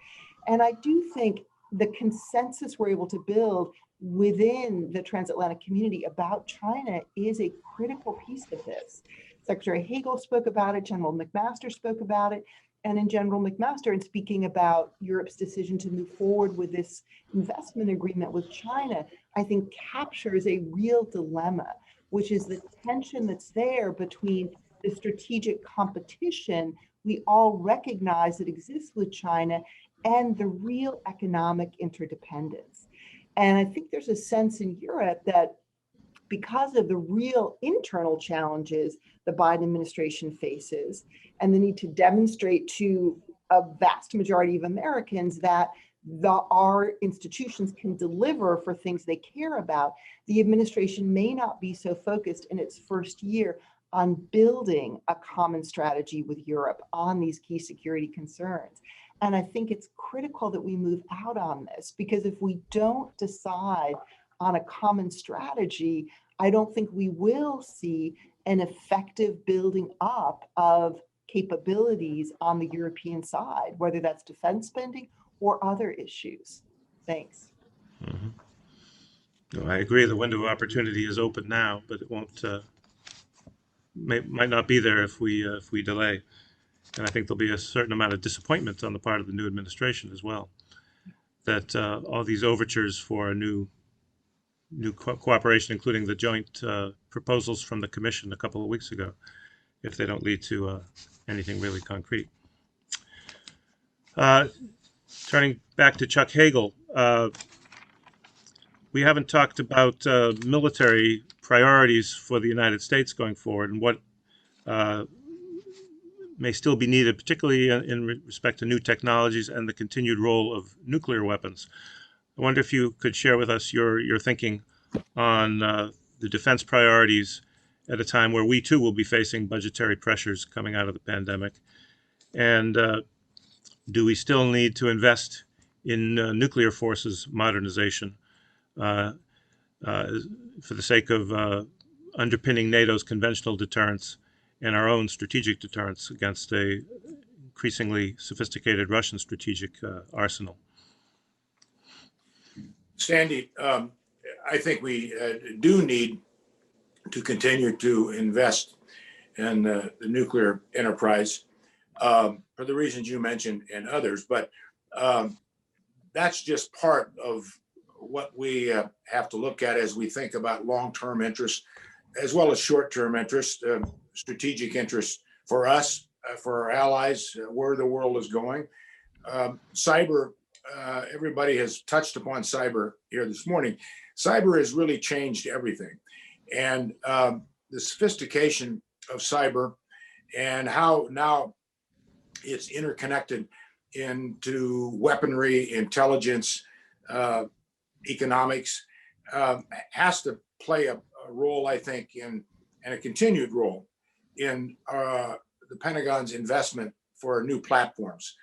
And I do think the consensus we're able to build within the transatlantic community about China is a critical piece of this. Secretary Hagel spoke about it, General McMaster spoke about it, and in General McMaster, in speaking about Europe's decision to move forward with this investment agreement with China, I think captures a real dilemma, which is the tension that's there between the strategic competition we all recognize that exists with China and the real economic interdependence. And I think there's a sense in Europe that because of the real internal challenges the Biden administration faces and the need to demonstrate to a vast majority of Americans that our institutions can deliver for things they care about, the administration may not be so focused in its first year on building a common strategy with Europe on these key security concerns. And I think it's critical that we move out on this, because if we don't decide on a common strategy, I don't think we will see an effective building up of capabilities on the European side, whether that's defense spending or other issues. Thanks. Mm-hmm. No, I agree. The window of opportunity is open now, but it won't. Might not be there if we delay. And I think there'll be a certain amount of disappointment on the part of the new administration as well. That all these overtures for a new cooperation, including the joint proposals from the Commission a couple of weeks ago, if they don't lead to anything really concrete. Turning back to Chuck Hagel, we haven't talked about military priorities for the United States going forward and what may still be needed, particularly in respect to new technologies and the continued role of nuclear weapons. I wonder if you could share with us your thinking on the defense priorities at a time where we too will be facing budgetary pressures coming out of the pandemic. And do we still need to invest in nuclear forces modernization for the sake of underpinning NATO's conventional deterrence and our own strategic deterrence against a increasingly sophisticated Russian strategic arsenal? Sandy, I think we do need to continue to invest in the nuclear enterprise for the reasons you mentioned and others, but that's just part of what we have to look at as we think about long-term interests as well as short-term interests, strategic interests for us, for our allies, where the world is going. Cyber, everybody has touched upon cyber here this morning. Cyber has really changed everything. And the sophistication of cyber and how now it's interconnected into weaponry, intelligence, economics, has to play a role, I think, and a continued role in the Pentagon's investment for new platforms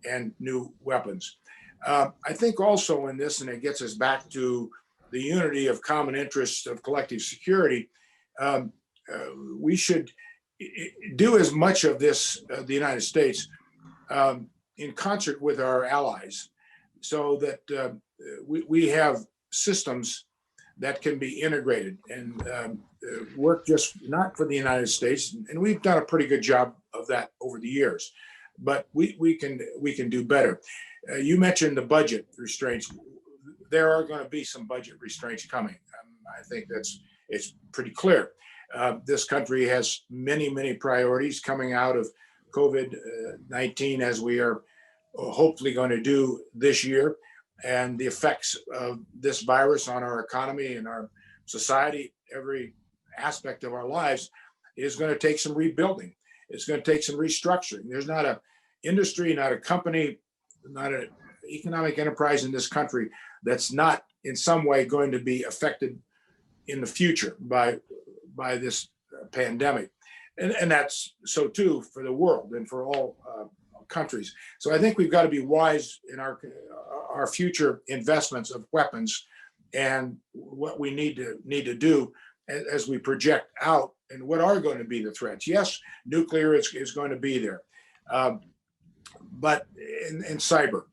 and new weapons. I think also in this, and it gets us back to the unity of common interests of collective security, we should do as much of this, the United States, in concert with our allies, so that we have systems that can be integrated and work just not for the United States. And we've done a pretty good job of that over the years, but we can do better. You mentioned the budget restraints. There are going to be some budget restraints coming. I think it's pretty clear. This country has many priorities coming out of COVID-19, as we are hopefully going to do this year. And the effects of this virus on our economy and our society, every aspect of our lives, is going to take some rebuilding. It's going to take some restructuring. There's not an industry, not a company, not an economic enterprise in this country that's not in some way going to be affected in the future by this pandemic. And that's so too for the world and for all countries. So I think we've got to be wise in our future investments of weapons and what we need to do as we project out and what are going to be the threats. Yes, nuclear is going to be there, but in cyber,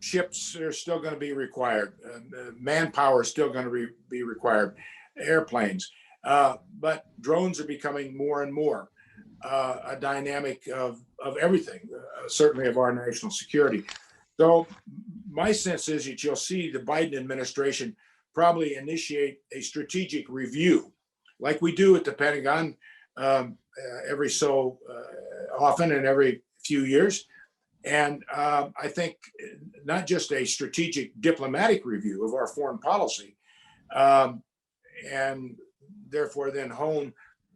ships are still going to be required. Manpower is still going to be required. Airplanes, but drones are becoming more and more a dynamic of everything, certainly of our national security. So my sense is that you'll see the Biden administration probably initiate a strategic review, like we do at the Pentagon every so often and every few years. And I think not just a strategic diplomatic review of our foreign policy, and therefore then hone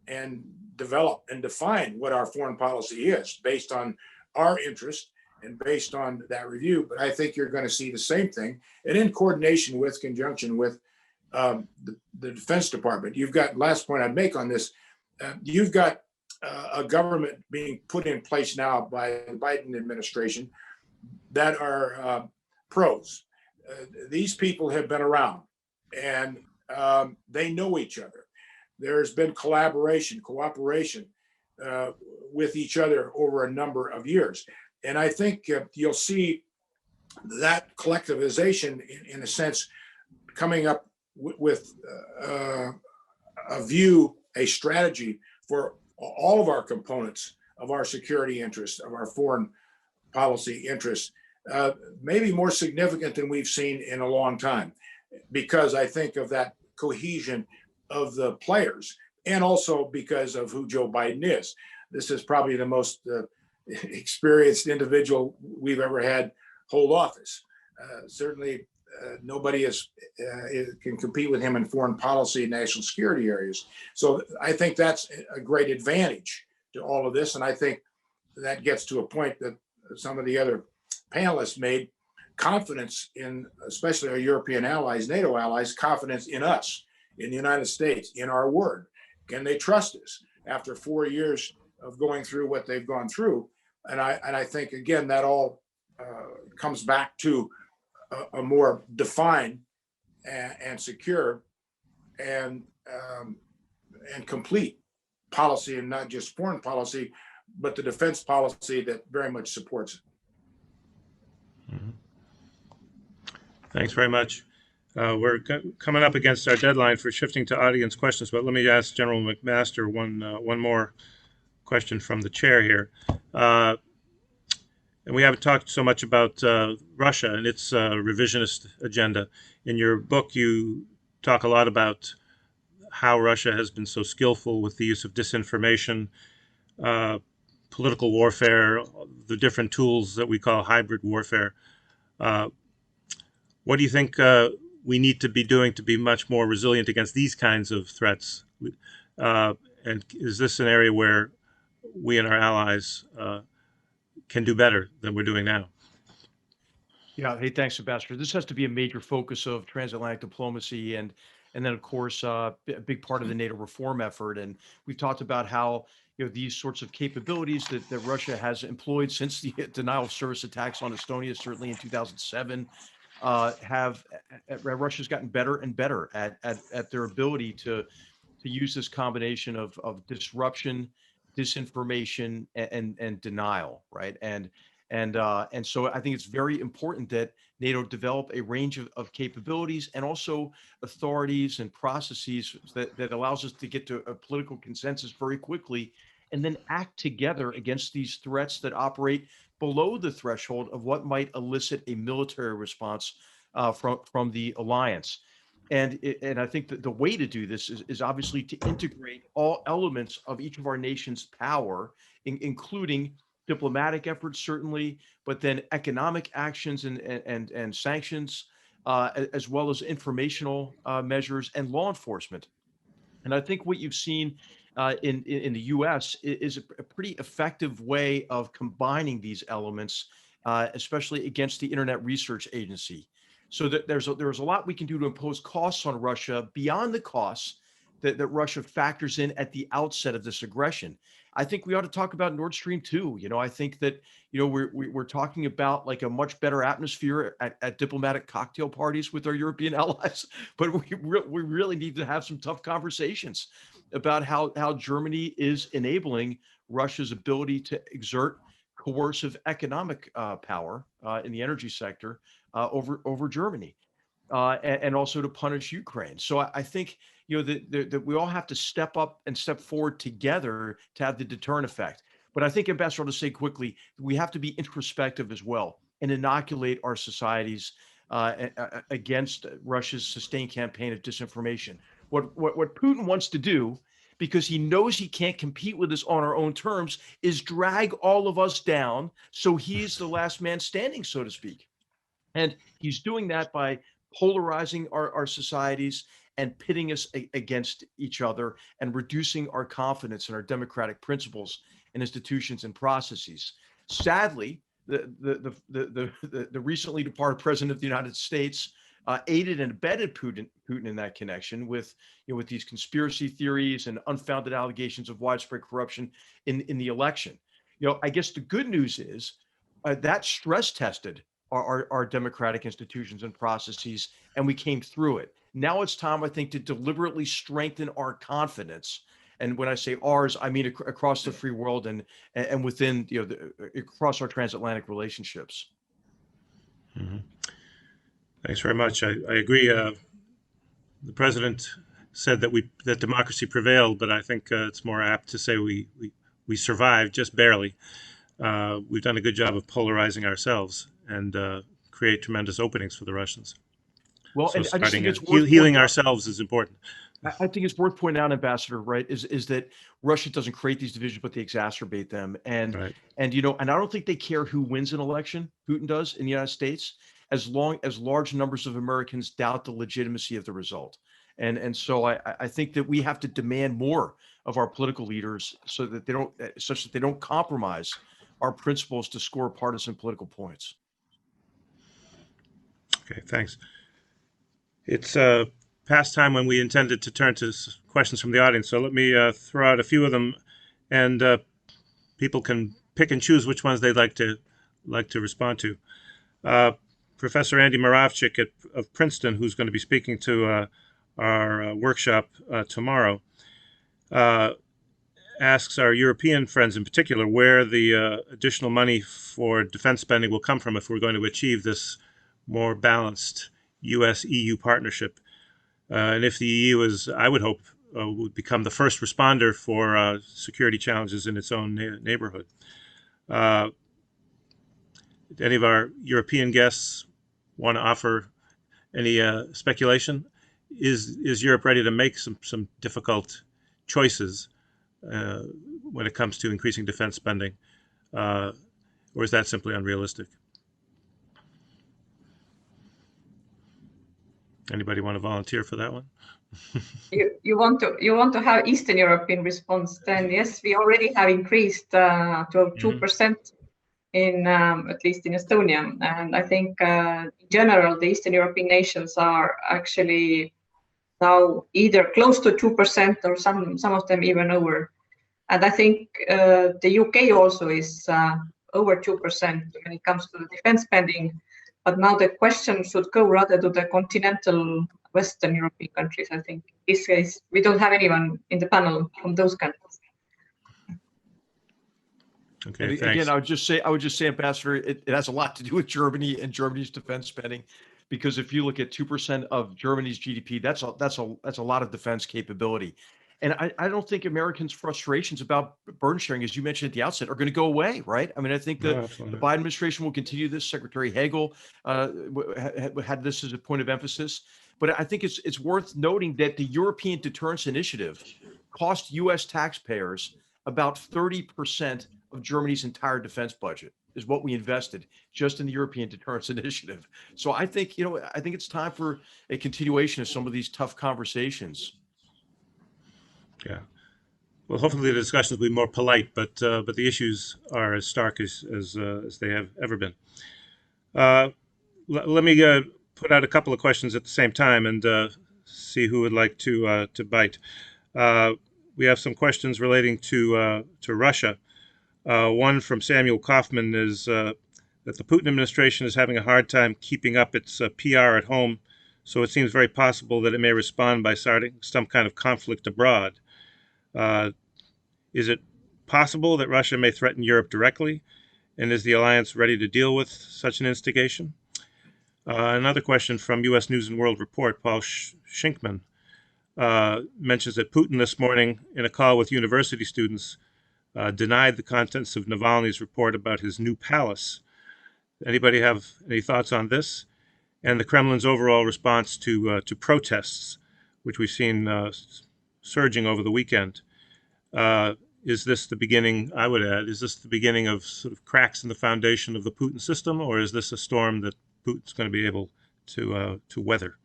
and develop and define what our foreign policy is based on our interest and based on that review. But I think you're going to see the same thing, and in coordination with, conjunction with the Defense Department. You've got, last point I'd make on this, you've got a government being put in place now by the Biden administration that are pros. These people have been around and they know each other. There's been collaboration, cooperation with each other over a number of years. And I think you'll see that collectivization, in a sense, coming up with a view, a strategy for all of our components of our security interests, of our foreign policy interests, maybe more significant than we've seen in a long time, because I think of that cohesion of the players, and also because of who Joe Biden is. This is probably the most experienced individual we've ever had hold office. Certainly, nobody can compete with him in foreign policy and national security areas. So I think that's a great advantage to all of this. And I think that gets to a point that some of the other panelists made: confidence in, especially our European allies, NATO allies, confidence in us, in the United States, in our word. Can they trust us after 4 years of going through what they've gone through? And I think, again, that all comes back to a more defined and secure and complete policy, and not just foreign policy, but the defense policy that very much supports it. Mm-hmm. Thanks very much. We're coming up against our deadline for shifting to audience questions, but let me ask General McMaster one more question from the chair here. And we haven't talked so much about Russia and its revisionist agenda. In your book, you talk a lot about how Russia has been so skillful with the use of disinformation, political warfare, the different tools that we call hybrid warfare. What do you think we need to be doing to be much more resilient against these kinds of threats? And is this an area where we and our allies can do better than we're doing now? Yeah. Hey, thanks, Ambassador. This has to be a major focus of transatlantic diplomacy, and then of course a big part of the NATO reform effort. And we've talked about how these sorts of capabilities that Russia has employed since the denial of service attacks on Estonia, certainly in 2007, Russia's gotten better and better at their ability to use this combination of disruption, disinformation, and denial, right? And so I think it's very important that NATO develop a range of capabilities and also authorities and processes that allows us to get to a political consensus very quickly, and then act together against these threats that operate below the threshold of what might elicit a military response from the alliance. And I think that the way to do this is obviously to integrate all elements of each of our nation's power, including diplomatic efforts, certainly, but then economic actions and sanctions, as well as informational measures and law enforcement. And I think what you've seen in the U.S. is a pretty effective way of combining these elements, especially against the Internet Research Agency. So that there's a lot we can do to impose costs on Russia beyond the costs that Russia factors in at the outset of this aggression. I think we ought to talk about Nord Stream 2. I think that we're talking about like a much better atmosphere at diplomatic cocktail parties with our European allies, but we really need to have some tough conversations about how Germany is enabling Russia's ability to exert coercive economic power in the energy sector over Germany, and also to punish Ukraine. So I think that we all have to step up and step forward together to have the deterrent effect. But I think, Ambassador, to say quickly, we have to be introspective as well and inoculate our societies against Russia's sustained campaign of disinformation. What Putin wants to do, because he knows he can't compete with us on our own terms, is drag all of us down so he's the last man standing, so to speak. And he's doing that by polarizing our societies and pitting us against each other and reducing our confidence in our democratic principles and institutions and processes. Sadly, the recently departed president of the United States aided and abetted Putin in that connection with these conspiracy theories and unfounded allegations of widespread corruption in the election. I guess the good news is that stress tested our democratic institutions and processes, and we came through it. Now it's time, I think, to deliberately strengthen our confidence. And when I say ours, I mean across the free world and within across our transatlantic relationships. Mm-hmm. Thanks very much. I agree. The president said that democracy prevailed, but I think it's more apt to say we survived just barely. We've done a good job of polarizing ourselves and create tremendous openings for the Russians. Well, so and I just think it's healing ourselves is important. I think it's worth pointing out, Ambassador, right, is that Russia doesn't create these divisions, but they exacerbate them. And right. and I don't think they care who wins an election. Putin does in the United States, as long as large numbers of Americans doubt the legitimacy of the result. And so I think that we have to demand more of our political leaders so that such that they don't compromise our principles to score partisan political points. Okay, thanks. It's past time when we intended to turn to questions from the audience, so let me throw out a few of them, and people can pick and choose which ones they'd like to respond to. Professor Andy Moravchik of Princeton, who's going to be speaking to our workshop tomorrow, asks our European friends in particular where the additional money for defense spending will come from if we're going to achieve this more balanced U.S.-EU partnership. And if the EU is, I would hope, would become the first responder for security challenges in its own neighborhood. Any of our European guests want to offer any speculation? Is Europe ready to make some difficult choices when it comes to increasing defense spending, or is that simply unrealistic? Anybody want to volunteer for that one? You want to have Eastern European response? Then yes, we already have increased to 2% at least in Estonia. And I think in general, the Eastern European nations are actually now either close to 2% or some of them even over. And I think the UK also is over 2% when it comes to the defense spending. But now the question should go rather to the continental Western European countries. I think in this case, we don't have anyone in the panel from those countries. Okay, and thanks. again, I would just say, Ambassador, it has a lot to do with Germany and Germany's defense spending, because if you look at 2% of Germany's GDP, that's a lot of defense capability. And I don't think Americans' frustrations about burden sharing, as you mentioned at the outset, are going to go away, right? I mean, I think the Biden administration will continue this. Secretary Hagel had this as a point of emphasis. But I think it's worth noting that the European Deterrence Initiative cost U.S. taxpayers about 30% of Germany's entire defense budget is what we invested just in the European Deterrence Initiative. So I think it's time for a continuation of some of these tough conversations. Yeah. Well, hopefully the discussions will be more polite, but the issues are as stark as they have ever been. Let me put out a couple of questions at the same time and see who would like to bite. We have some questions relating to Russia. One from Samuel Kaufman is that the Putin administration is having a hard time keeping up its PR at home, so it seems very possible that it may respond by starting some kind of conflict abroad. Is it possible that Russia may threaten Europe directly, and is the alliance ready to deal with such an instigation? Another question from U.S. News and World Report, Paul Shinkman, mentions that Putin this morning, in a call with university students, denied the contents of Navalny's report about his new palace. Anybody have any thoughts on this? And the Kremlin's overall response to protests, which we've seen surging over the weekend. Is this the beginning, I would add, is this the beginning of sort of cracks in the foundation of the Putin system, or is this a storm that Putin's going to be able to weather?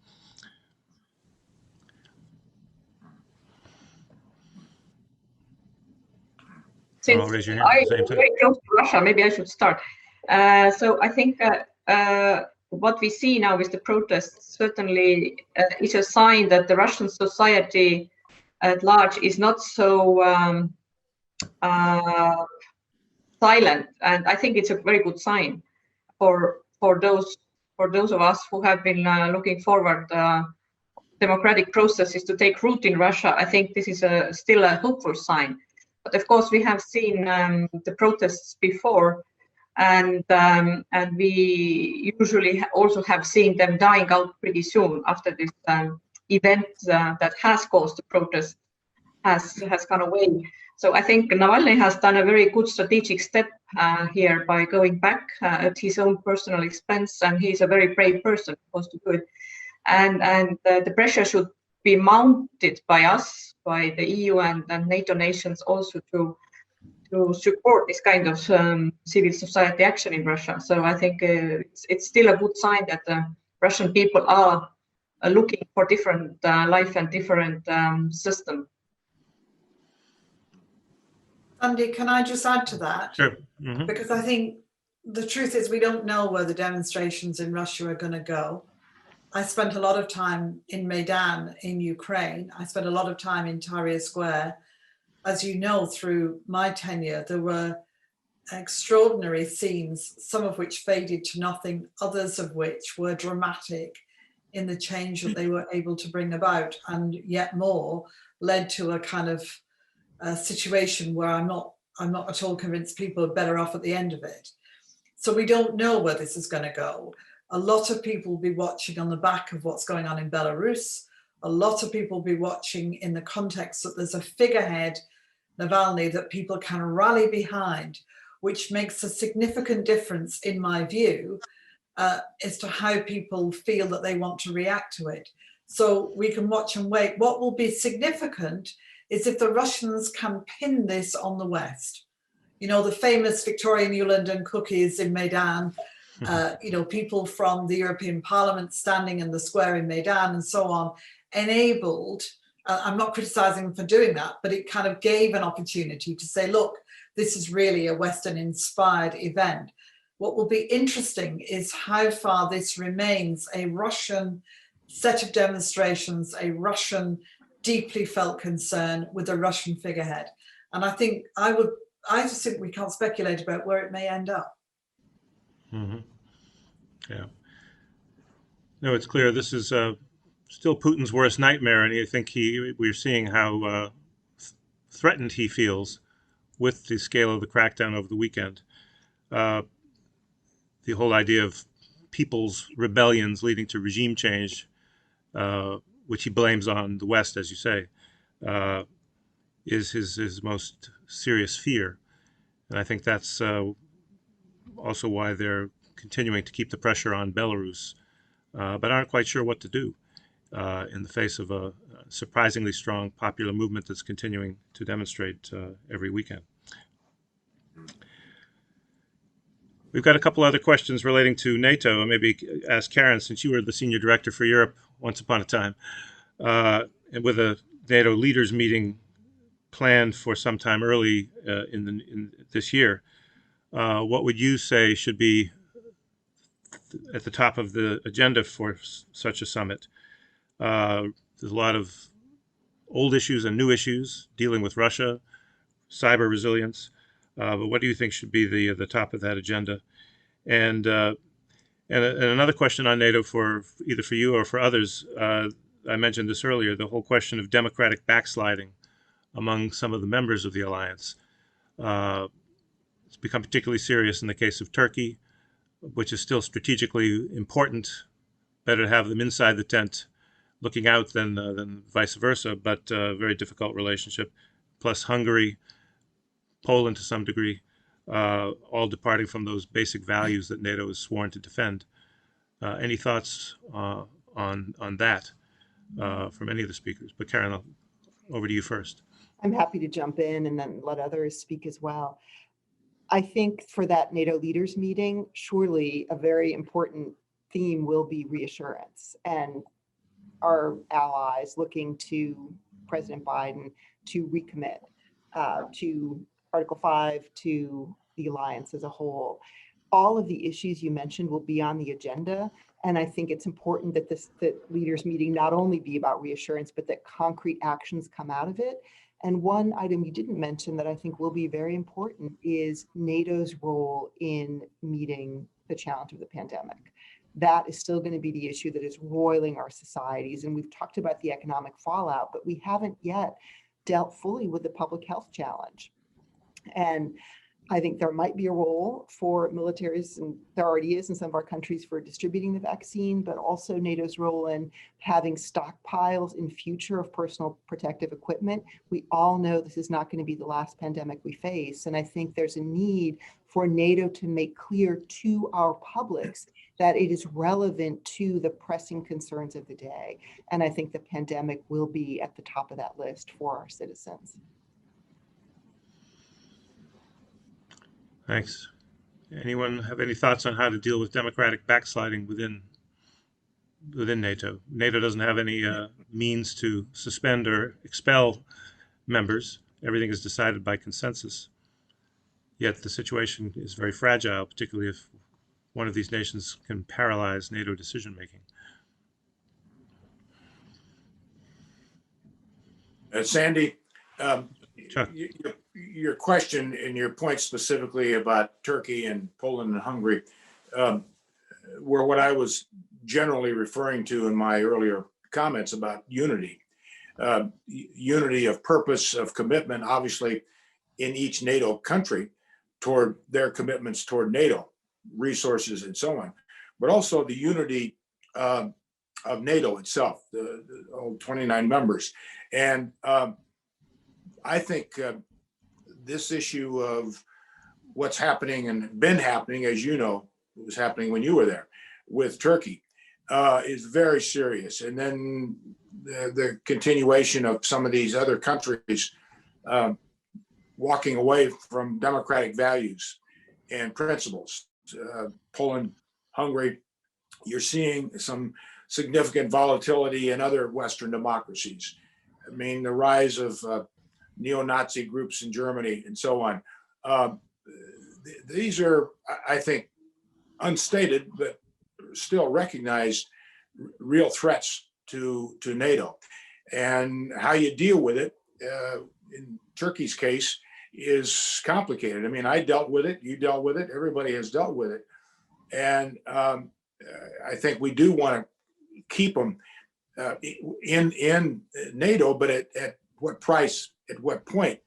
Since raise your hand at the same time. I'm very close to Russia, maybe I should start. So I think what we see now with the protests certainly is a sign that the Russian society at large is not so silent, and I think it's a very good sign for those of us who have been looking forward democratic processes to take root in Russia. I think this is still a hopeful sign. But of course, we have seen the protests before, and we usually also have seen them dying out pretty soon after this event that has caused the protest has gone away. So I think Navalny has done a very good strategic step here by going back at his own personal expense, and he's a very brave person, supposed to do it. And the pressure should be mounted by us, by the EU and NATO nations also to support this kind of civil society action in Russia. So I think it's still a good sign that the Russian people are looking for different life and different system. Andy, can I just add to that? Sure. Mm-hmm. Because I think the truth is we don't know where the demonstrations in Russia are going to go. I spent a lot of time in Maidan in Ukraine. I spent a lot of time in Tahrir Square. As you know, through my tenure, there were extraordinary scenes, some of which faded to nothing, others of which were dramatic in the change that they were able to bring about, and yet more led to a kind of situation where I'm not at all convinced people are better off at the end of it. So we don't know where this is going to go. A lot of people will be watching on the back of what's going on in Belarus. A lot of people will be watching in the context that there's a figurehead, Navalny, that people can rally behind, which makes a significant difference, in my view, as to how people feel that they want to react to it. So we can watch and wait. What will be significant is if the Russians can pin this on the West. You know, the famous Victoria Nuland and cookies in Maidan, you know, people from the European Parliament standing in the square in Maidan and so on, enabled, I'm not criticizing them for doing that, but it kind of gave an opportunity to say, look, this is really a Western-inspired event. What will be interesting is how far this remains a Russian set of demonstrations, a Russian deeply felt concern with a Russian figurehead. And I just think we can't speculate about where it may end up. Mm-hmm. Yeah. No, it's clear this is still Putin's worst nightmare, and I think we're seeing how threatened he feels with the scale of the crackdown over the weekend. The whole idea of people's rebellions leading to regime change, which he blames on the West, as you say, is his most serious fear. And I think that's also why they're continuing to keep the pressure on Belarus, but aren't quite sure what to do in the face of a surprisingly strong popular movement that's continuing to demonstrate every weekend. We've got a couple other questions relating to NATO, and maybe ask Karen, since you were the senior director for Europe once upon a time, and with a NATO leaders meeting planned for sometime early in this year, what would you say should be at the top of the agenda for such a summit? There's a lot of old issues and new issues dealing with Russia, cyber resilience. But what do you think should be the top of that agenda? And another question on NATO for either for you or for others. I mentioned this earlier, the whole question of democratic backsliding among some of the members of the alliance. It's become particularly serious in the case of Turkey, which is still strategically important. Better to have them inside the tent looking out than vice versa, but very difficult relationship. Plus Hungary, Poland to some degree, all departing from those basic values that NATO is sworn to defend. Any thoughts on that from any of the speakers? But Karen, over to you first. I'm happy to jump in and then let others speak as well. I think for that NATO leaders meeting, surely a very important theme will be reassurance, and our allies looking to President Biden to recommit to Article 5, to the alliance as a whole. All of the issues you mentioned will be on the agenda, and I think it's important that that leaders meeting not only be about reassurance, but that concrete actions come out of it. And one item you didn't mention that I think will be very important is NATO's role in meeting the challenge of the pandemic. That is still going to be the issue that is roiling our societies. And we've talked about the economic fallout, but we haven't yet dealt fully with the public health challenge. And I think there might be a role for militaries, and there already is in some of our countries, for distributing the vaccine, but also NATO's role in having stockpiles in future of personal protective equipment. We all know this is not going to be the last pandemic we face. And I think there's a need for NATO to make clear to our publics that it is relevant to the pressing concerns of the day. And I think the pandemic will be at the top of that list for our citizens. Thanks. Anyone have any thoughts on how to deal with democratic backsliding within NATO? NATO doesn't have any means to suspend or expel members. Everything is decided by consensus. Yet the situation is very fragile, particularly if one of these nations can paralyze NATO decision-making. Sandy, Chuck. your question and your point specifically about Turkey and Poland and Hungary were what I was generally referring to in my earlier comments about unity. Unity of purpose, of commitment, obviously, in each NATO country toward their commitments toward NATO, resources and so on, but also the unity of NATO itself, the 29 members. And I think this issue of what's happening and been happening, as you know, it was happening when you were there with Turkey, is very serious. And then the continuation of some of these other countries walking away from democratic values and principles. Poland, Hungary, you're seeing some significant volatility in other Western democracies. I mean, the rise of neo-Nazi groups in Germany and so on. These are, I think, unstated, but still recognized real threats to NATO. And how you deal with it, in Turkey's case, is complicated. I mean, I dealt with it, you dealt with it, everybody has dealt with it. And I think we do want to keep them in NATO, but at what price, at what point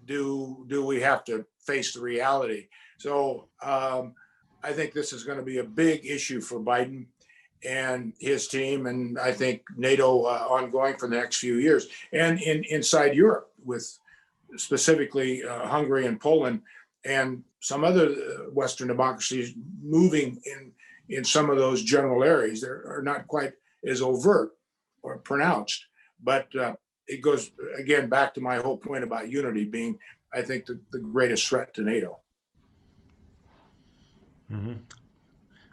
do we have to face the reality? So I think this is going to be a big issue for Biden and his team, and I think NATO ongoing for the next few years, and inside Europe with specifically Hungary and Poland and some other Western democracies moving in some of those general areas. They are not quite as overt or pronounced, but it goes again back to my whole point about unity being, I think, the greatest threat to NATO. Mm-hmm.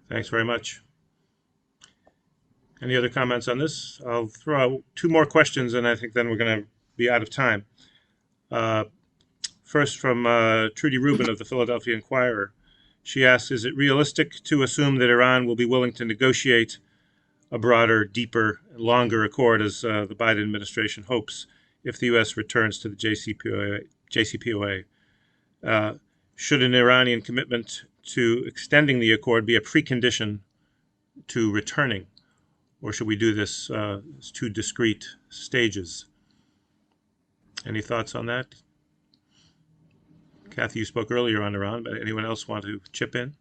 Thanks very much. Any other comments on this? I'll throw out two more questions, and I think then we're going to be out of time. First, from Trudy Rubin of the Philadelphia Inquirer. She asks, is it realistic to assume that Iran will be willing to negotiate a broader, deeper, longer accord, as the Biden administration hopes, if the U.S. returns to the JCPOA? Should an Iranian commitment to extending the accord be a precondition to returning? Or should we do this as two discrete stages? Any thoughts on that? Kathy, you spoke earlier on Iran, but anyone else want to chip in?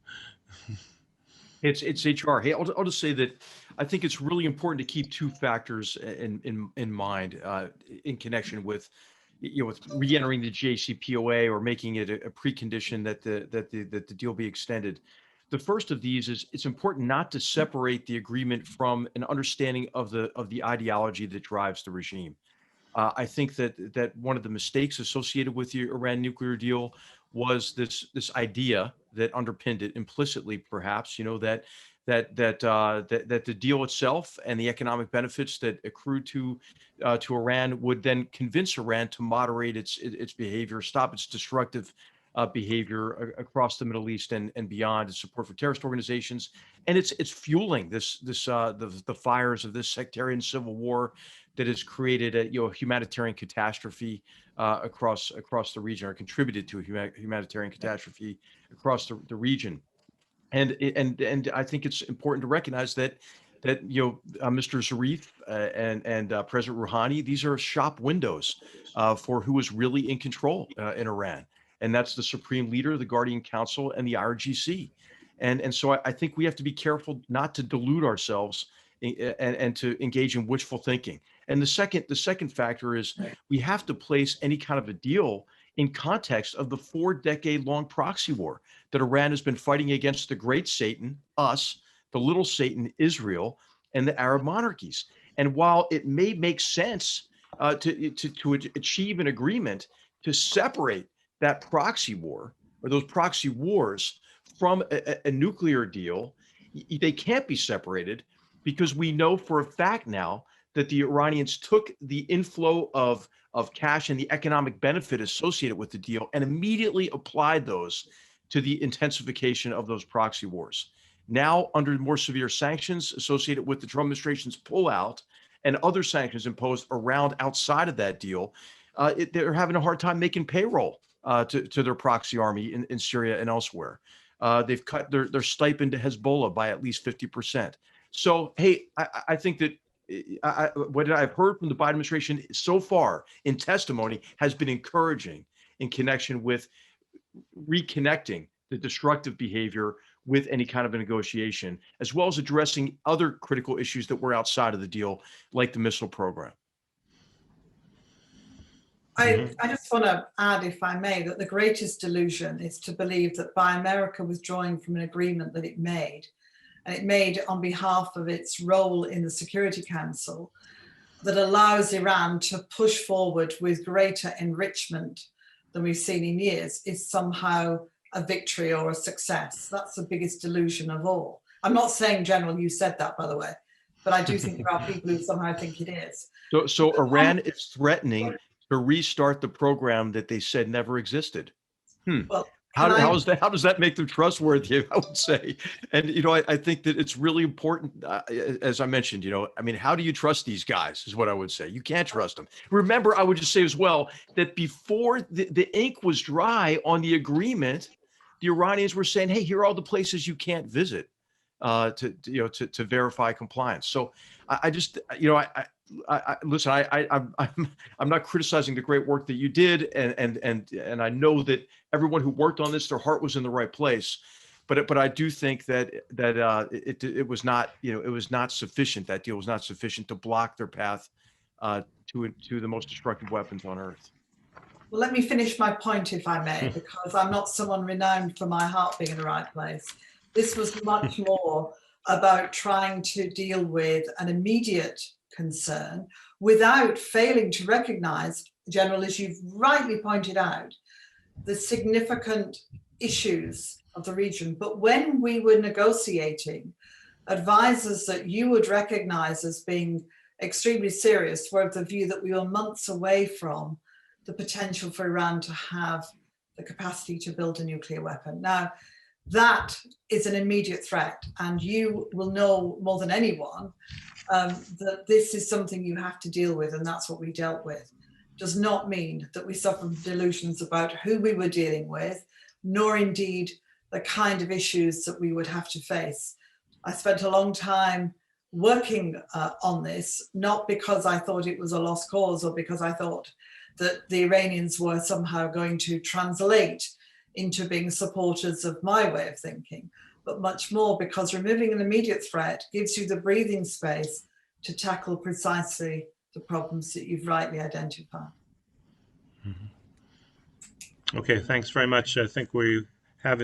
It's HR. Hey, I'll just say that I think it's really important to keep two factors in mind in connection with, with re-entering the JCPOA or making it a precondition that the deal be extended. The first of these is it's important not to separate the agreement from an understanding of the ideology that drives the regime. I think that one of the mistakes associated with the Iran nuclear deal was this idea that underpinned it implicitly, perhaps, that the deal itself and the economic benefits that accrue to Iran would then convince Iran to moderate its behavior, stop its destructive behavior across the Middle East and beyond, its support for terrorist organizations, and it's fueling the fires of this sectarian civil war that has created a humanitarian catastrophe across the region, or contributed to a humanitarian catastrophe across the region. And I think it's important to recognize that Mr. Zarif and President Rouhani, these are shop windows for who is really in control in Iran. And that's the Supreme Leader, the Guardian Council, and the IRGC. And so I think we have to be careful not to delude ourselves and to engage in wishful thinking. And the second factor is we have to place any kind of a deal in context of the 4-decade-long proxy war that Iran has been fighting against the great Satan, us, the little Satan, Israel, and the Arab monarchies. And while it may make sense to achieve an agreement to separate that proxy war or those proxy wars from a nuclear deal, they can't be separated, because we know for a fact now that the Iranians took the inflow of cash and the economic benefit associated with the deal and immediately applied those to the intensification of those proxy wars. Now, under more severe sanctions associated with the Trump administration's pullout and other sanctions imposed outside of that deal, they're having a hard time making payroll to their proxy army in Syria and elsewhere. They've cut their stipend to Hezbollah by at least 50%. So, hey, I think that what I've heard from the Biden administration so far in testimony has been encouraging in connection with reconnecting the destructive behavior with any kind of a negotiation, as well as addressing other critical issues that were outside of the deal, like the missile program. I just want to add, if I may, that the greatest delusion is to believe that by America withdrawing from an agreement that it made, and it made on behalf of its role in the Security Council, that allows Iran to push forward with greater enrichment than we've seen in years, is somehow a victory or a success. That's the biggest delusion of all. I'm not saying, General, you said that, by the way, but I do think there are people who somehow think it is. So Iran is threatening to restart the program that they said never existed. Well, How does that make them trustworthy? I would say, and I think that it's really important. As I mentioned, I mean, how do you trust these guys? Is what I would say. You can't trust them. Remember, I would just say as well that before the ink was dry on the agreement, the Iranians were saying, "Hey, here are all the places you can't visit to verify compliance." So I just, listen. I'm not criticizing the great work that you did, and I know that everyone who worked on this, their heart was in the right place, but I do think that it was not, it was not sufficient. That deal was not sufficient to block their path to the most destructive weapons on earth. Well, let me finish my point, if I may, because I'm not someone renowned for my heart being in the right place. This was much more about trying to deal with an immediate concern without failing to recognize, General, as you've rightly pointed out, the significant issues of the region. But when we were negotiating, advisors that you would recognize as being extremely serious were of the view that we were months away from the potential for Iran to have the capacity to build a nuclear weapon. Now, that is an immediate threat, and you will know more than anyone that this is something you have to deal with, and that's what we dealt with. Does not mean that we suffered delusions about who we were dealing with, nor indeed the kind of issues that we would have to face. I spent a long time working on this, not because I thought it was a lost cause or because I thought that the Iranians were somehow going to translate into being supporters of my way of thinking, but much more because removing an immediate threat gives you the breathing space to tackle precisely the problems that you've rightly identified. Okay, thanks very much. I think we have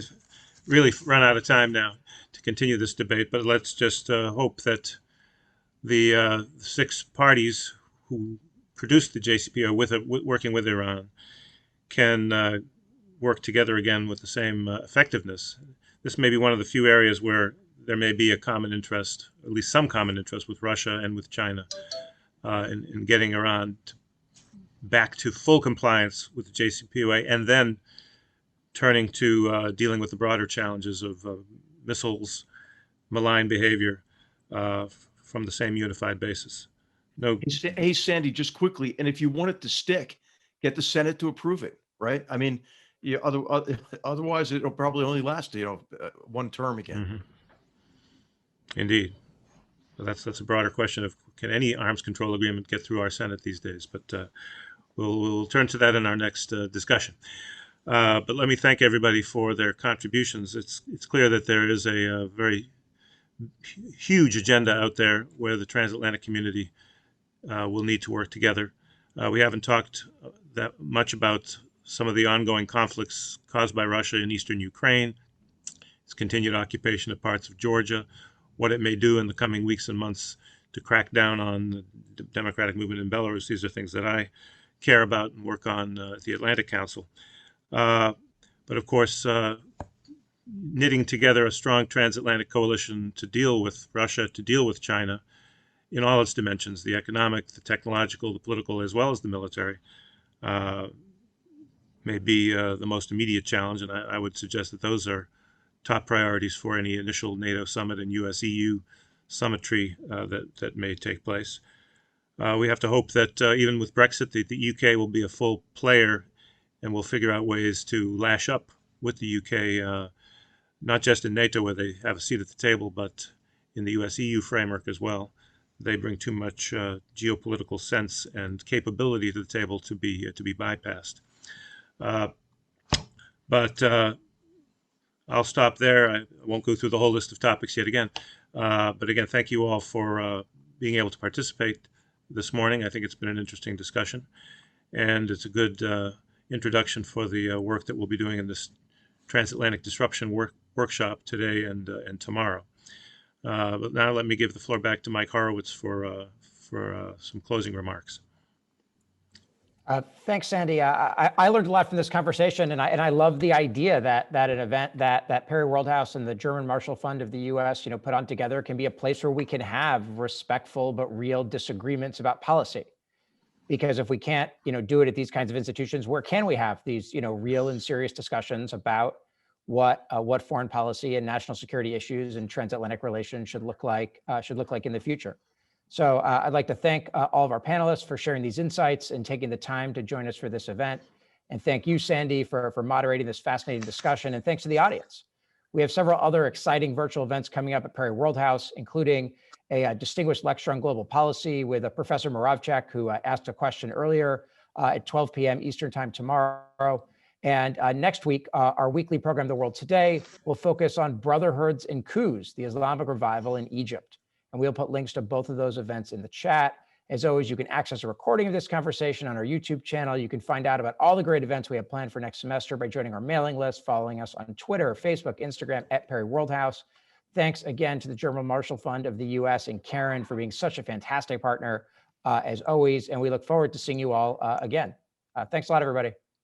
really run out of time now to continue this debate, but let's just hope that the 6 parties who produced the JCPOA working with Iran can work together again with the same effectiveness. This may be one of the few areas where there may be a common interest, at least some common interest with Russia and with China in getting Iran back to full compliance with the JCPOA, and then turning to dealing with the broader challenges of missiles, malign behavior from the same unified basis. No. Hey, Sandy, just quickly, and if you want it to stick, get the Senate to approve it, right? I mean, otherwise it'll probably only last, one term again. Mm-hmm. Indeed. Well, that's a broader question of can any arms control agreement get through our Senate these days? But we'll turn to that in our next discussion. But let me thank everybody for their contributions. It's clear that there is a very huge agenda out there where the transatlantic community will need to work together. We haven't talked that much about some of the ongoing conflicts caused by Russia in eastern Ukraine, its continued occupation of parts of Georgia, what it may do in the coming weeks and months to crack down on the democratic movement in Belarus. These are things that I care about and work on at the Atlantic Council. But of course, knitting together a strong transatlantic coalition to deal with Russia, to deal with China in all its dimensions, the economic, the technological, the political, as well as the military, may be the most immediate challenge. And I would suggest that those are top priorities for any initial NATO summit and US-EU summitry that may take place. We have to hope that even with Brexit, the UK will be a full player and will figure out ways to lash up with the UK, not just in NATO where they have a seat at the table, but in the US-EU framework as well. They bring too much geopolitical sense and capability to the table to be bypassed. But I'll stop there. I won't go through the whole list of topics yet again. But again, thank you all for being able to participate this morning. I think it's been an interesting discussion, and it's a good introduction for the work that we'll be doing in this Transatlantic Disruption workshop today and tomorrow. But now let me give the floor back to Mike Horowitz for some closing remarks. Thanks, Sandy. I learned a lot from this conversation, and I love the idea that an event that Perry Worldhouse and the German Marshall Fund of the U.S. put on together can be a place where we can have respectful but real disagreements about policy. because if we can't, do it at these kinds of institutions, where can we have these, real and serious discussions about what foreign policy and national security issues and transatlantic relations should look like in the future. So I'd like to thank all of our panelists for sharing these insights and taking the time to join us for this event. And thank you, Sandy, for moderating this fascinating discussion. And thanks to the audience. We have several other exciting virtual events coming up at Perry Worldhouse, including a distinguished lecture on global policy with Professor Moravchak, who asked a question earlier at 12 p.m. Eastern Time tomorrow. And next week, our weekly program, The World Today, will focus on brotherhoods and coups, the Islamic revival in Egypt. And we'll put links to both of those events in the chat. As always, you can access a recording of this conversation on our YouTube channel. You can find out about all the great events we have planned for next semester by joining our mailing list, following us on Twitter, Facebook, Instagram, at Perry Worldhouse. Thanks again to the German Marshall Fund of the US and Karen for being such a fantastic partner, as always. And we look forward to seeing you all again. Thanks a lot, everybody.